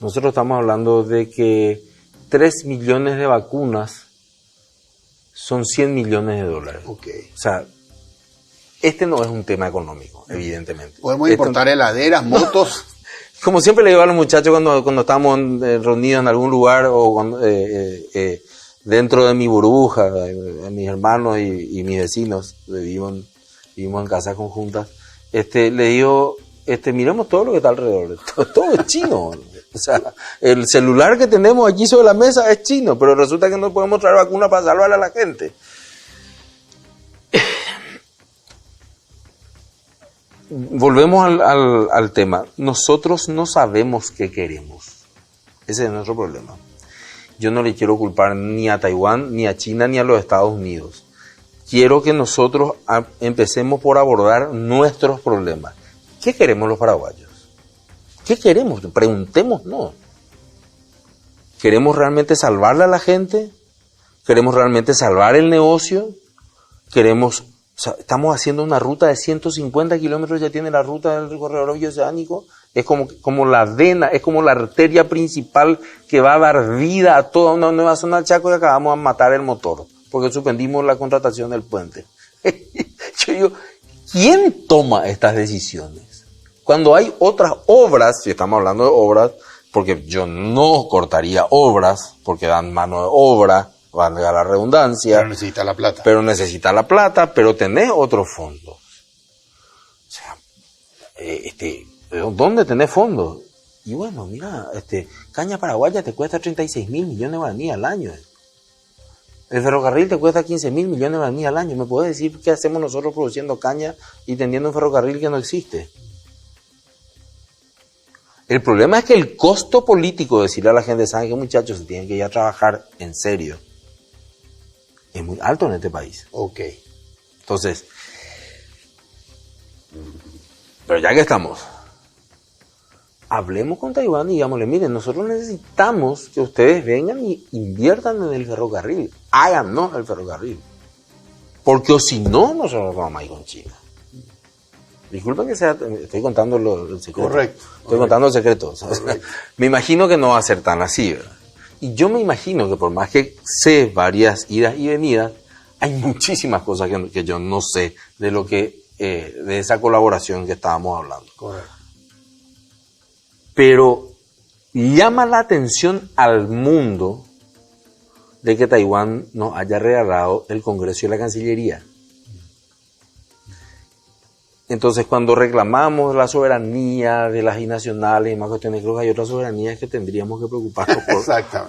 Nosotros estamos hablando de que 3 millones de vacunas son 100 millones de dólares. Okay. O sea, este no es un tema económico, evidentemente. Podemos importar heladeras, motos. Como siempre le digo a los muchachos cuando estamos reunidos en algún lugar o cuando, dentro de mi burbuja, mis hermanos y mis vecinos, vivimos en casas conjuntas, le digo, miremos todo lo que está alrededor, todo es chino. O sea, el celular que tenemos aquí sobre la mesa es chino, pero resulta que no podemos traer vacuna para salvar a la gente. Volvemos al tema. Nosotros no sabemos qué queremos. Ese es nuestro problema. Yo no le quiero culpar ni a Taiwán, ni a China, ni a los Estados Unidos. Quiero que nosotros empecemos por abordar nuestros problemas. ¿Qué queremos los paraguayos? ¿Qué queremos? Preguntémonos. ¿Queremos realmente salvarle a la gente? ¿Queremos realmente salvar el negocio? Estamos haciendo una ruta de 150 kilómetros, ya tiene la ruta del corredor bioceánico. Es como la vena, es como la arteria principal que va a dar vida a toda una nueva zona del Chaco, y acabamos de matar el motor, porque suspendimos la contratación del puente. Yo digo, ¿quién toma estas decisiones? Cuando hay otras obras, si estamos hablando de obras, porque yo no cortaría obras, porque dan mano de obra, valga la redundancia. Pero necesita la plata. Pero tenés otros fondos. O sea, ¿dónde tenés fondos? Y bueno, mira, caña paraguaya te cuesta 36.000 millones de guaraníes al año. El ferrocarril te cuesta 15.000 millones de guaraníes al año. ¿Me puedes decir qué hacemos nosotros produciendo caña y teniendo un ferrocarril que no existe? El problema es que el costo político de decirle a la gente, ¿saben qué, muchachos? Se tienen que ir a trabajar en serio. Es muy alto en este país. Ok. Entonces, pero ya que estamos, hablemos con Taiwán y digámosle, miren, nosotros necesitamos que ustedes vengan y inviertan en el ferrocarril. Háganos el ferrocarril. Porque o si no, nosotros vamos a ir con China. Disculpen que estoy contando el secreto. Correcto. Estoy contando el secreto. O sea, me imagino que no va a ser tan así, ¿verdad? Y yo me imagino que por más que sé varias idas y venidas, hay muchísimas cosas que yo no sé de esa colaboración que estábamos hablando. Correcto. Pero llama la atención al mundo de que Taiwán nos haya regalado el Congreso y la Cancillería. Entonces, cuando reclamamos la soberanía de las binacionales y más cuestiones, creo que hay otras soberanías que tendríamos que preocuparnos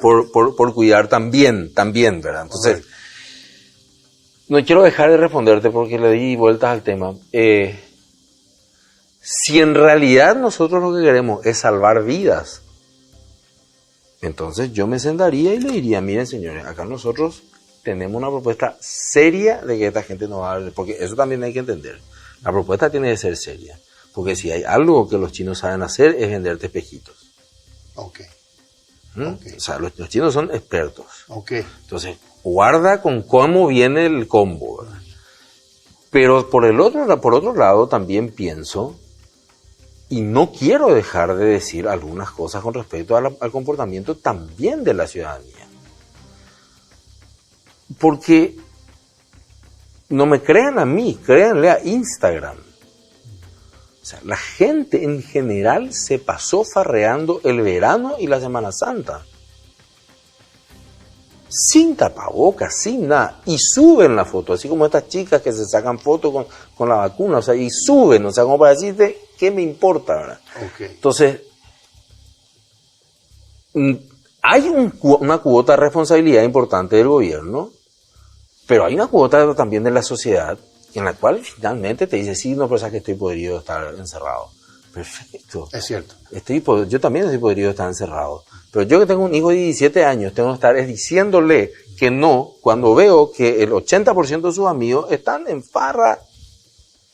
por cuidar también, ¿verdad? Entonces, no quiero dejar de responderte porque le di vueltas al tema. Si en realidad nosotros lo que queremos es salvar vidas, entonces yo me sentaría y le diría, miren señores, acá nosotros tenemos una propuesta seria de que esta gente no va a... Porque eso también hay que entender. La propuesta tiene que ser seria, porque si hay algo que los chinos saben hacer es venderte espejitos. Okay. O sea, los chinos son expertos. Okay. Entonces, guarda con cómo viene el combo, ¿verdad? Pero por otro lado también pienso, y no quiero dejar de decir algunas cosas con respecto al comportamiento también de la ciudadanía. Porque no me crean a mí, créanle a Instagram. O sea, la gente en general se pasó farreando el verano y la Semana Santa. Sin tapabocas, sin nada. Y suben la foto, así como estas chicas que se sacan fotos con la vacuna. O sea, y suben, o sea, como para decirte, ¿qué me importa, verdad? Okay. Entonces, hay una cuota de responsabilidad importante del gobierno, pero hay una cuota también de la sociedad en la cual finalmente te dice, sí, no, pero sabes que estoy podrido de estar encerrado. Perfecto. Es cierto. Yo también estoy podrido de estar encerrado. Pero yo que tengo un hijo de 17 años, tengo que estar diciéndole que no cuando veo que el 80% de sus amigos están en farra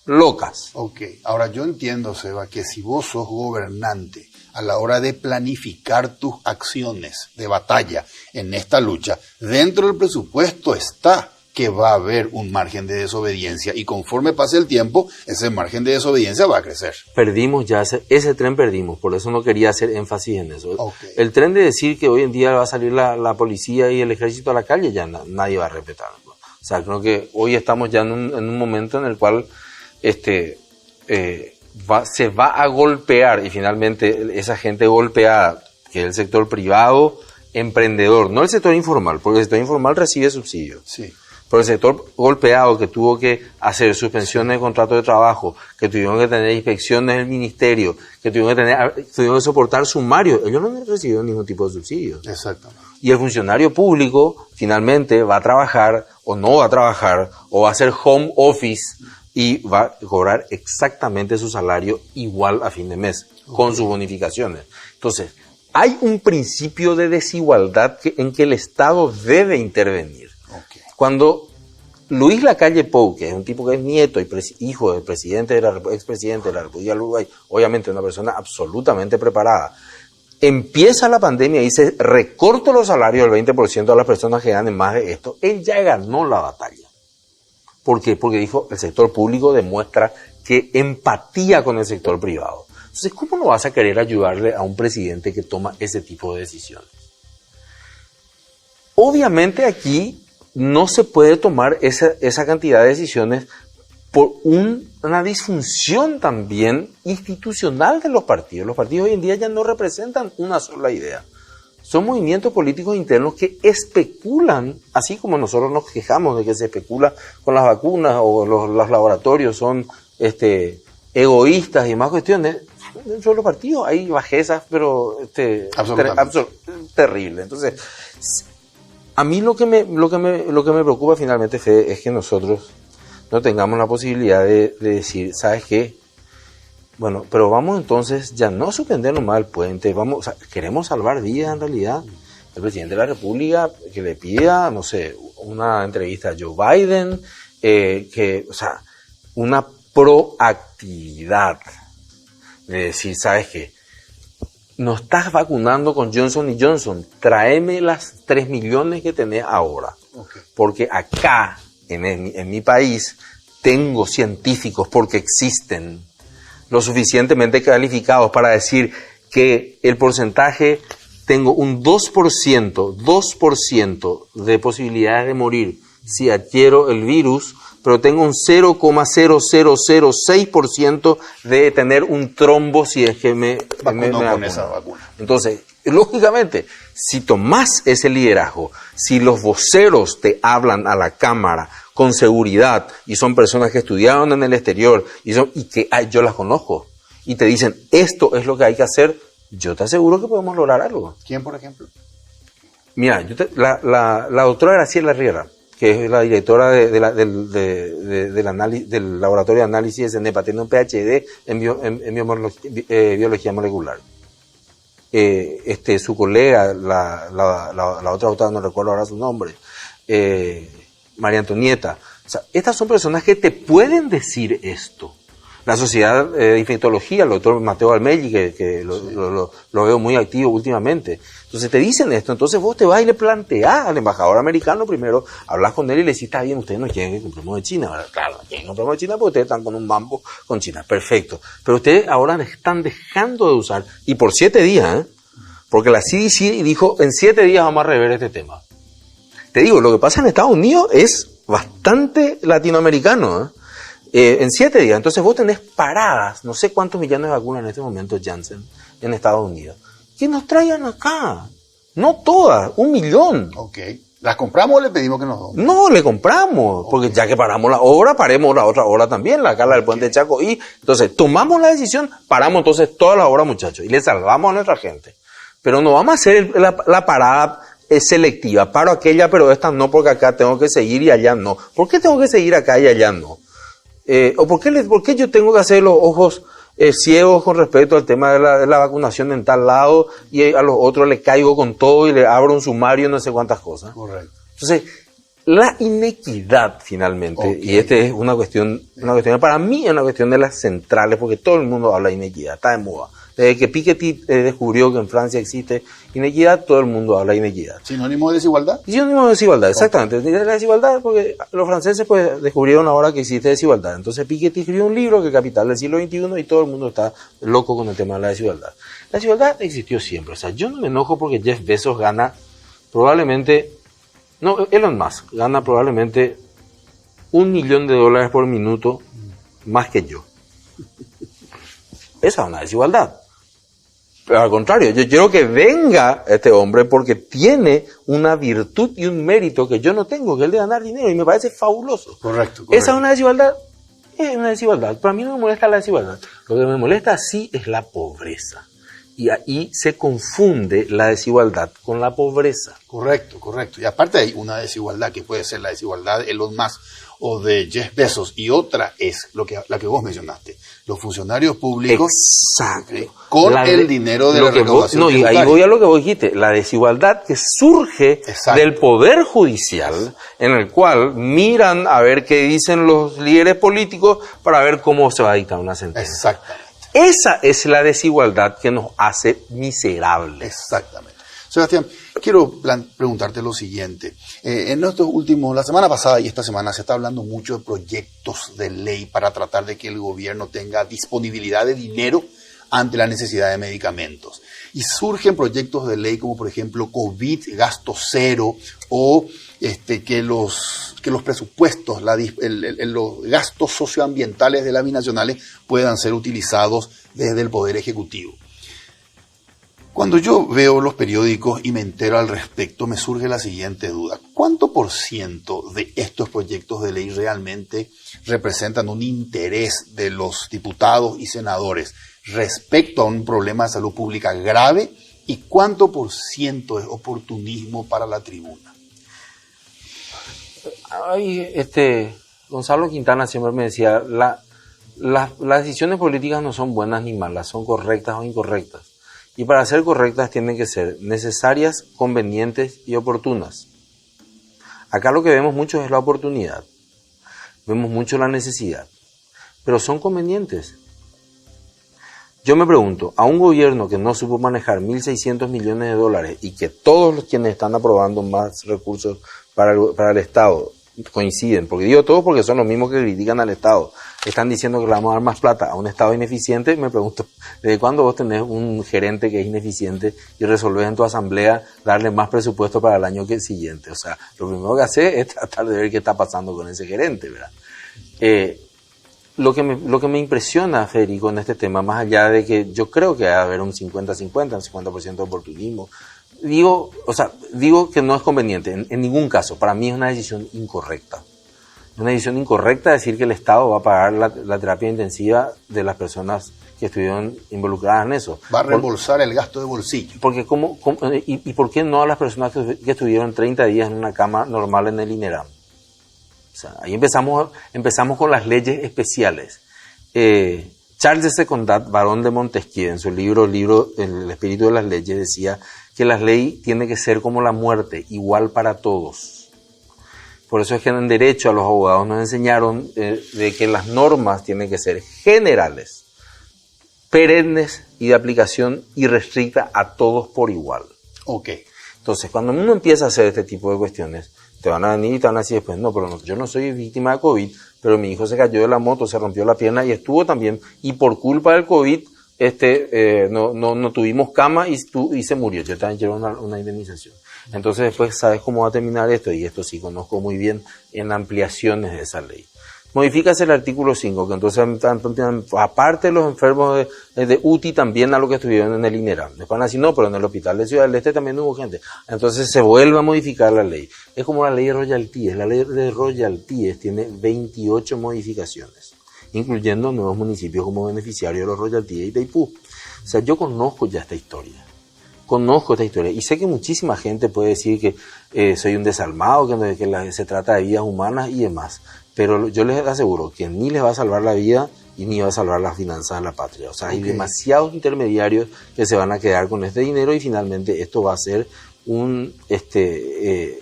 locas. Ok. Ahora yo entiendo, Seba, que si vos sos gobernante a la hora de planificar tus acciones de batalla en esta lucha, dentro del presupuesto está que va a haber un margen de desobediencia y conforme pase el tiempo, ese margen de desobediencia va a crecer. Perdimos ya, ese tren perdimos, por eso no quería hacer énfasis en eso. Okay. El tren de decir que hoy en día va a salir la policía y el ejército a la calle, ya nadie va a respetarlo. O sea, creo que hoy estamos ya en un momento en el cual se va a golpear, y finalmente esa gente golpeada, que es el sector privado, emprendedor, no el sector informal, porque el sector informal recibe subsidios. Sí. Pero el sector golpeado, que tuvo que hacer suspensiones de contrato de trabajo, que tuvieron que tener inspecciones del ministerio, que tuvieron que soportar sumarios, ellos no han recibido ningún tipo de subsidio. Exactamente. Y el funcionario público finalmente va a trabajar o no va a trabajar, o va a hacer home office y va a cobrar exactamente su salario igual a fin de mes, con sus bonificaciones. Entonces, hay un principio de desigualdad en que el Estado debe intervenir. Okay. Cuando Luis Lacalle Pou, que es un tipo que es nieto y hijo del expresidente de la República del Uruguay, obviamente una persona absolutamente preparada, empieza la pandemia y dice, recorto los salarios del 20% a las personas que ganen más de esto, él ya ganó la batalla. ¿Por qué? Porque dijo, el sector público demuestra que empatía con el sector privado. Entonces, ¿cómo no vas a querer ayudarle a un presidente que toma ese tipo de decisiones? Obviamente aquí no se puede tomar esa cantidad de decisiones por una disfunción también institucional de los partidos. Los partidos hoy en día ya no representan una sola idea. Son movimientos políticos internos que especulan, así como nosotros nos quejamos de que se especula con las vacunas o los laboratorios son egoístas y demás cuestiones. Dentro de los partidos hay bajezas, pero terrible. Entonces, a mí lo que me preocupa finalmente, Fede, es que nosotros no tengamos la posibilidad de decir, ¿sabes qué? Bueno, pero vamos entonces ya no suspender nomás el puente, queremos salvar vidas en realidad. El presidente de la República que le pida, no sé, una entrevista a Joe Biden, una proactividad de decir, ¿sabes qué? No estás vacunando con Johnson & Johnson, tráeme las 3 millones que tenés ahora. Okay. Porque acá, en mi país, tengo científicos, porque existen, lo suficientemente calificados para decir que el porcentaje, tengo un 2% de posibilidades de morir si adquiero el virus, pero tengo un 0,0006% de tener un trombo si es que me con esa vacuna. Entonces, lógicamente, si tomás ese liderazgo, si los voceros te hablan a la cámara con seguridad y son personas que estudiaron en el exterior y que yo las conozco y te dicen esto es lo que hay que hacer, yo te aseguro que podemos lograr algo. ¿Quién, por ejemplo? Mira, la doctora Graciela Riera, que es la directora del laboratorio de análisis de NEPA, tiene un PhD en biología molecular. Su colega, la otra doctora, no recuerdo ahora su nombre, María Antonieta. O sea, estas son personas que te pueden decir esto. La Sociedad de Infectología, el doctor Mateo Almelli, que lo veo muy activo últimamente. Entonces te dicen esto, entonces vos te vas y le planteás al embajador americano primero, hablas con él y le decís, está bien, ustedes no quieren que compremos de China. Claro, no quieren que compremos de China porque ustedes están con un mambo con China. Perfecto. Pero ustedes ahora están dejando de usar, y por 7 días, porque la CDC dijo, en 7 días vamos a rever este tema. Te digo, lo que pasa en Estados Unidos es bastante latinoamericano, en 7 días. Entonces vos tenés paradas, no sé cuántos millones de vacunas en este momento Janssen en Estados Unidos. Que nos traigan acá. No todas, 1 millón. Ok. ¿Las compramos o le pedimos que nos donen? No, le compramos. Okay. Porque ya que paramos la obra, paremos la otra obra también, la del puente de Chaco. Y entonces tomamos la decisión, paramos entonces toda la obra, muchachos, y le salvamos a nuestra gente. Pero no vamos a hacer la parada selectiva. Paro aquella, pero esta no, porque acá tengo que seguir y allá no. ¿Por qué tengo que seguir acá y allá no? ¿O por qué yo tengo que hacer los ojos ciegos con respecto al tema de la vacunación en tal lado y a los otros le caigo con todo y le abro un sumario no sé cuántas cosas? Correcto. Entonces, la inequidad finalmente, okay. Y es una cuestión, para mí es una cuestión de las centrales, porque todo el mundo habla de inequidad, está de moda. Desde que Piketty descubrió que en Francia existe inequidad, todo el mundo habla de inequidad. ¿Sinónimo de desigualdad? Sinónimo de desigualdad, exactamente. La desigualdad, porque los franceses pues descubrieron ahora que existe desigualdad. Entonces Piketty escribió un libro, que es Capital del siglo XXI, y todo el mundo está loco con el tema de la desigualdad. La desigualdad existió siempre. O sea, yo no me enojo porque Jeff Bezos gana probablemente, no, Elon Musk gana probablemente $1 millón por minuto más que yo. Esa es una desigualdad. Pero al contrario, yo quiero que venga este hombre porque tiene una virtud y un mérito que yo no tengo, que es el de ganar dinero, y me parece fabuloso. Correcto. ¿Esa es una desigualdad? Es una desigualdad. Pero a mí no me molesta la desigualdad. Lo que me molesta sí es la pobreza. Y ahí se confunde la desigualdad con la pobreza. Correcto. Y aparte hay una desigualdad que puede ser la desigualdad de Elon Musk o de Jeff Bezos, y otra es la que vos mencionaste, los funcionarios públicos. Exacto. Con el dinero de la recaudación tributaria. Y ahí voy a lo que vos dijiste, la desigualdad que surge del poder judicial, en el cual miran a ver qué dicen los líderes políticos para ver cómo se va a dictar una sentencia. Exactamente. Esa es la desigualdad que nos hace miserables. Exactamente. Sebastián, quiero preguntarte lo siguiente. En estos últimos, la semana pasada y esta semana se está hablando mucho de proyectos de ley para tratar de que el gobierno tenga disponibilidad de dinero ante la necesidad de medicamentos. Y surgen proyectos de ley como por ejemplo COVID, gasto cero, o que los presupuestos, los gastos socioambientales de las binacionales puedan ser utilizados desde el Poder Ejecutivo. Cuando yo veo los periódicos y me entero al respecto, me surge la siguiente duda. ¿Cuánto por ciento de estos proyectos de ley realmente representan un interés de los diputados y senadores respecto a un problema de salud pública grave? ¿Y cuánto por ciento es oportunismo para la tribuna? Gonzalo Quintana siempre me decía, las decisiones políticas no son buenas ni malas, son correctas o incorrectas. Y para ser correctas tienen que ser necesarias, convenientes y oportunas. Acá lo que vemos mucho es la oportunidad. Vemos mucho la necesidad. Pero son convenientes. Yo me pregunto, a un gobierno que no supo manejar 1.600 millones de dólares y que todos los quienes están aprobando más recursos para el Estado coinciden, porque digo todos porque son los mismos que critican al Estado, están diciendo que le vamos a dar más plata a un Estado ineficiente, me pregunto, ¿desde cuándo vos tenés un gerente que es ineficiente y resolvés en tu asamblea darle más presupuesto para el año siguiente? O sea, lo primero que hace es tratar de ver qué está pasando con ese gerente, ¿verdad? Lo que me impresiona, Federico, en este tema, más allá de que yo creo que va a haber un 50-50, un 50% de oportunismo, digo que no es conveniente, en ningún caso. Para mí es una decisión incorrecta. Una decisión incorrecta decir que el Estado va a pagar la terapia intensiva de las personas que estuvieron involucradas en eso. Va a reembolsar el gasto de bolsillo. Porque ¿y por qué no a las personas que estuvieron 30 días en una cama normal en el INERAM? O sea, ahí empezamos con las leyes especiales. Charles de Secondat, barón de Montesquieu, en su libro El espíritu de las leyes, decía que la ley tiene que ser como la muerte, igual para todos. Por eso es que en derecho a los abogados nos enseñaron de que las normas tienen que ser generales, perennes y de aplicación irrestricta a todos por igual. Ok. Entonces, cuando uno empieza a hacer este tipo de cuestiones, te van a venir y te van a decir después, no, pero yo no soy víctima de COVID, pero mi hijo se cayó de la moto, se rompió la pierna y estuvo también, y por culpa del COVID, no tuvimos cama y se murió. Yo también quiero una indemnización. Entonces después sabes cómo va a terminar esto, y esto sí conozco muy bien en ampliaciones de esa ley. Modifícase el artículo 5, que entonces aparte de los enfermos de UTI también a los que estuvieron en el INERAM. Después van a decir, no, pero en el hospital de Ciudad del Este también hubo gente. Entonces se vuelve a modificar la ley. Es como la ley de royalties. La ley de royalties tiene 28 modificaciones, incluyendo nuevos municipios como beneficiarios de los royalties de Itaipú. O sea, yo conozco ya esta historia. Y sé que muchísima gente puede decir que soy un desalmado, que se trata de vidas humanas y demás. Pero yo les aseguro que ni les va a salvar la vida y ni va a salvar las finanzas de la patria. O sea, hay demasiados intermediarios que se van a quedar con este dinero y finalmente esto va a ser un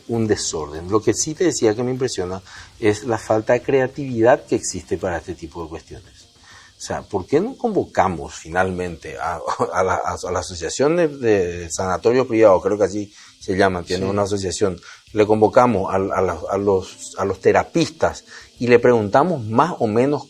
desorden. Lo que sí te decía que me impresiona es la falta de creatividad que existe para este tipo de cuestiones. O sea, ¿por qué no convocamos finalmente a la asociación de sanatorios privados? Creo que así se llaman, tienen una asociación. Le convocamos a los terapistas y le preguntamos más o menos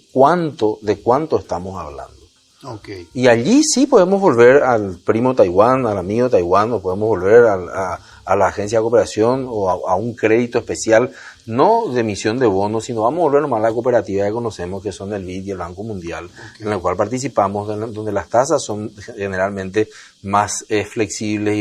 de cuánto estamos hablando. Okay. Y allí sí podemos volver al primo Taiwán, al amigo de Taiwán, o podemos volver a la agencia de cooperación o a un crédito especial no de emisión de bonos, sino vamos a volver nomás a la cooperativa que conocemos, que son el BID y el Banco Mundial, en el cual participamos, donde las tasas son generalmente más flexibles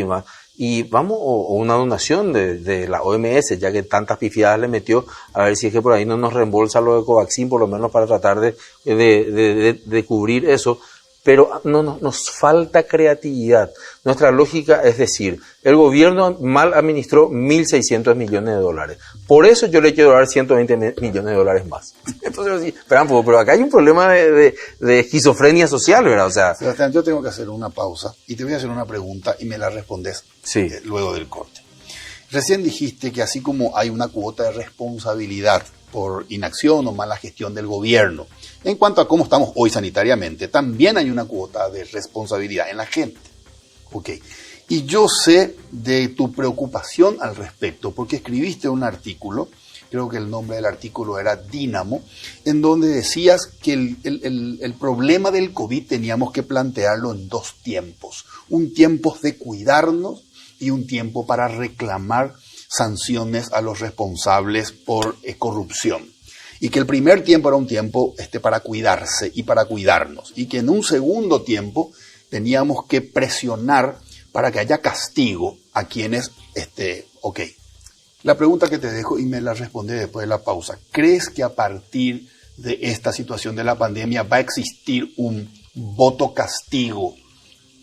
y vamos, o una donación de la OMS, ya que tantas pifiadas le metió, a ver si es que por ahí no nos reembolsa lo de Covaxin, por lo menos para tratar de cubrir eso. Pero nos falta creatividad. Nuestra lógica es decir, el gobierno mal administró 1.600 millones de dólares. Por eso yo le quiero dar 120 millones de dólares más. Entonces, sí, pero acá hay un problema de esquizofrenia social, ¿verdad? O sea, Sebastián, yo tengo que hacer una pausa y te voy a hacer una pregunta y me la respondes luego del corte. Recién dijiste que así como hay una cuota de responsabilidad por inacción o mala gestión del gobierno, en cuanto a cómo estamos hoy sanitariamente, también hay una cuota de responsabilidad en la gente. Ok. Y yo sé de tu preocupación al respecto, porque escribiste un artículo, creo que el nombre del artículo era Dínamo, en donde decías que el problema del COVID teníamos que plantearlo en dos tiempos. Un tiempo de cuidarnos y un tiempo para reclamar sanciones a los responsables por corrupción. Y que el primer tiempo era un tiempo para cuidarse y para cuidarnos. Y que en un segundo tiempo teníamos que presionar para que haya castigo a quienes, ok. La pregunta que te dejo y me la responde después de la pausa. ¿Crees que a partir de esta situación de la pandemia va a existir un voto castigo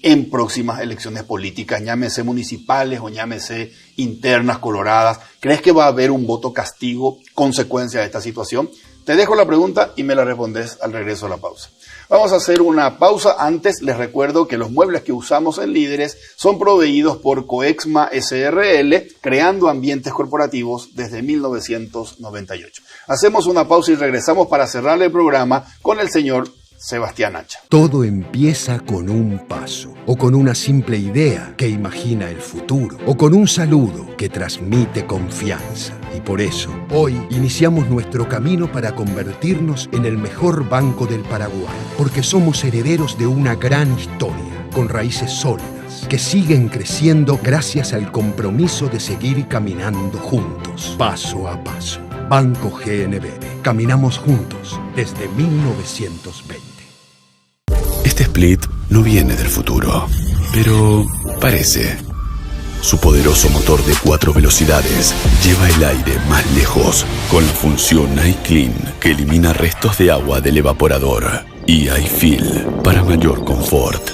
en próximas elecciones políticas, llámese municipales o llámese internas, coloradas? ¿Crees que va a haber un voto castigo consecuencia de esta situación? Te dejo la pregunta y me la respondes al regreso a la pausa. Vamos a hacer una pausa. Antes les recuerdo que los muebles que usamos en Líderes son proveídos por Coexma SRL, creando ambientes corporativos desde 1998. Hacemos una pausa y regresamos para cerrar el programa con el señor Sebastián Acha. Todo empieza con un paso, o con una simple idea que imagina el futuro, o con un saludo que transmite confianza. Y por eso, hoy iniciamos nuestro camino para convertirnos en el mejor banco del Paraguay, porque somos herederos de una gran historia, con raíces sólidas, que siguen creciendo gracias al compromiso de seguir caminando juntos, paso a paso. Banco GNB. Caminamos juntos desde 1920. Este split no viene del futuro, pero parece. Su poderoso motor de 4 velocidades lleva el aire más lejos con la función iClean, que elimina restos de agua del evaporador, y iFeel para mayor confort.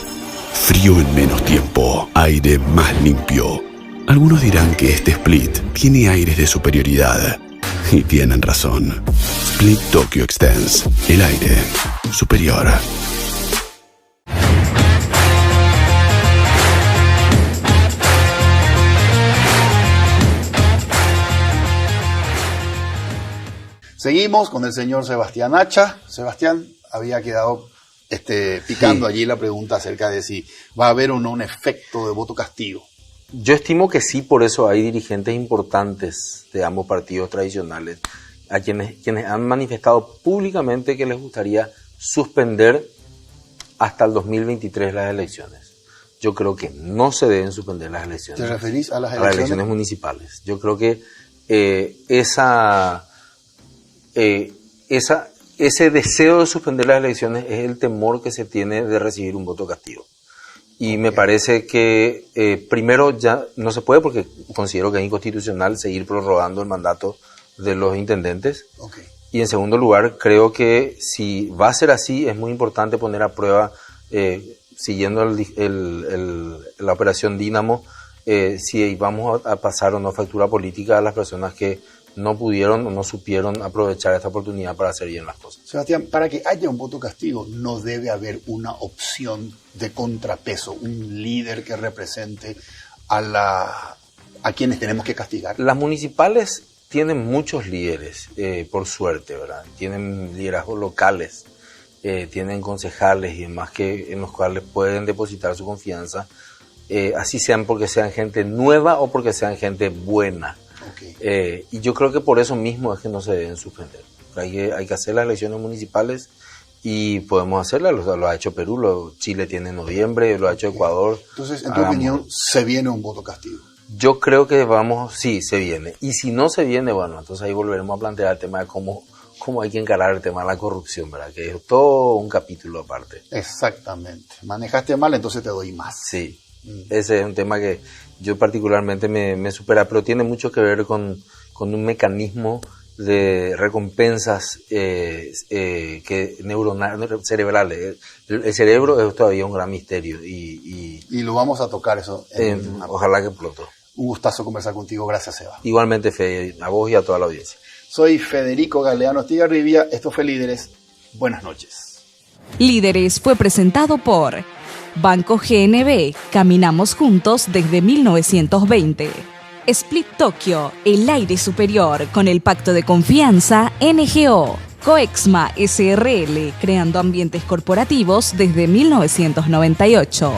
Frío en menos tiempo, aire más limpio. Algunos dirán que este split tiene aires de superioridad. Y tienen razón. Split Tokyo Extends. El aire superior. Seguimos con el señor Sebastián Acha. Sebastián, había quedado picando allí la pregunta acerca de si va a haber o no un efecto de voto castigo. Yo estimo que sí, por eso hay dirigentes importantes de ambos partidos tradicionales, a quienes han manifestado públicamente que les gustaría suspender hasta el 2023 las elecciones. Yo creo que no se deben suspender las elecciones. ¿Te referís a las elecciones municipales? Yo creo que ese deseo de suspender las elecciones es el temor que se tiene de recibir un voto castigo. Y me parece que primero ya no se puede, porque considero que es inconstitucional seguir prorrogando el mandato de los intendentes. Okay. Y en segundo lugar, creo que si va a ser así, es muy importante poner a prueba, siguiendo la operación Dínamo, si vamos a pasar o no factura política a las personas que no pudieron o no supieron aprovechar esta oportunidad para hacer bien las cosas. Sebastián, para que haya un voto castigo no debe haber una opción de contrapeso, un líder que represente a quienes tenemos que castigar. Las municipales tienen muchos líderes, por suerte, ¿verdad? Tienen liderazgos locales, tienen concejales y demás en los cuales pueden depositar su confianza, así sean porque sean gente nueva o porque sean gente buena. Okay. Y yo creo que por eso mismo es que no se deben suspender. Hay que hacer las elecciones municipales y podemos hacerlas. Lo ha hecho Perú, Chile tiene en noviembre, lo ha hecho Ecuador. Entonces, en tu opinión, ¿se viene un voto castigo? Yo creo que sí, se viene. Y si no se viene, bueno, entonces ahí volveremos a plantear el tema de cómo hay que encarar el tema de la corrupción, ¿verdad? Que es todo un capítulo aparte. Exactamente. Manejaste mal, entonces te doy más. Sí, ese es un tema que yo particularmente me supera, pero tiene mucho que ver con un mecanismo de recompensas cerebrales. El cerebro es todavía un gran misterio. Y lo vamos a tocar eso. Ojalá que explote. Un gustazo conversar contigo. Gracias, Seba. Igualmente, Fede, a vos y a toda la audiencia. Soy Federico Galeano Estigarribia. Esto fue Líderes. Buenas noches. Líderes fue presentado por Banco GNB. Caminamos juntos desde 1920. Split Tokyo, el aire superior, con el pacto de confianza NGO. Coexma SRL, creando ambientes corporativos desde 1998.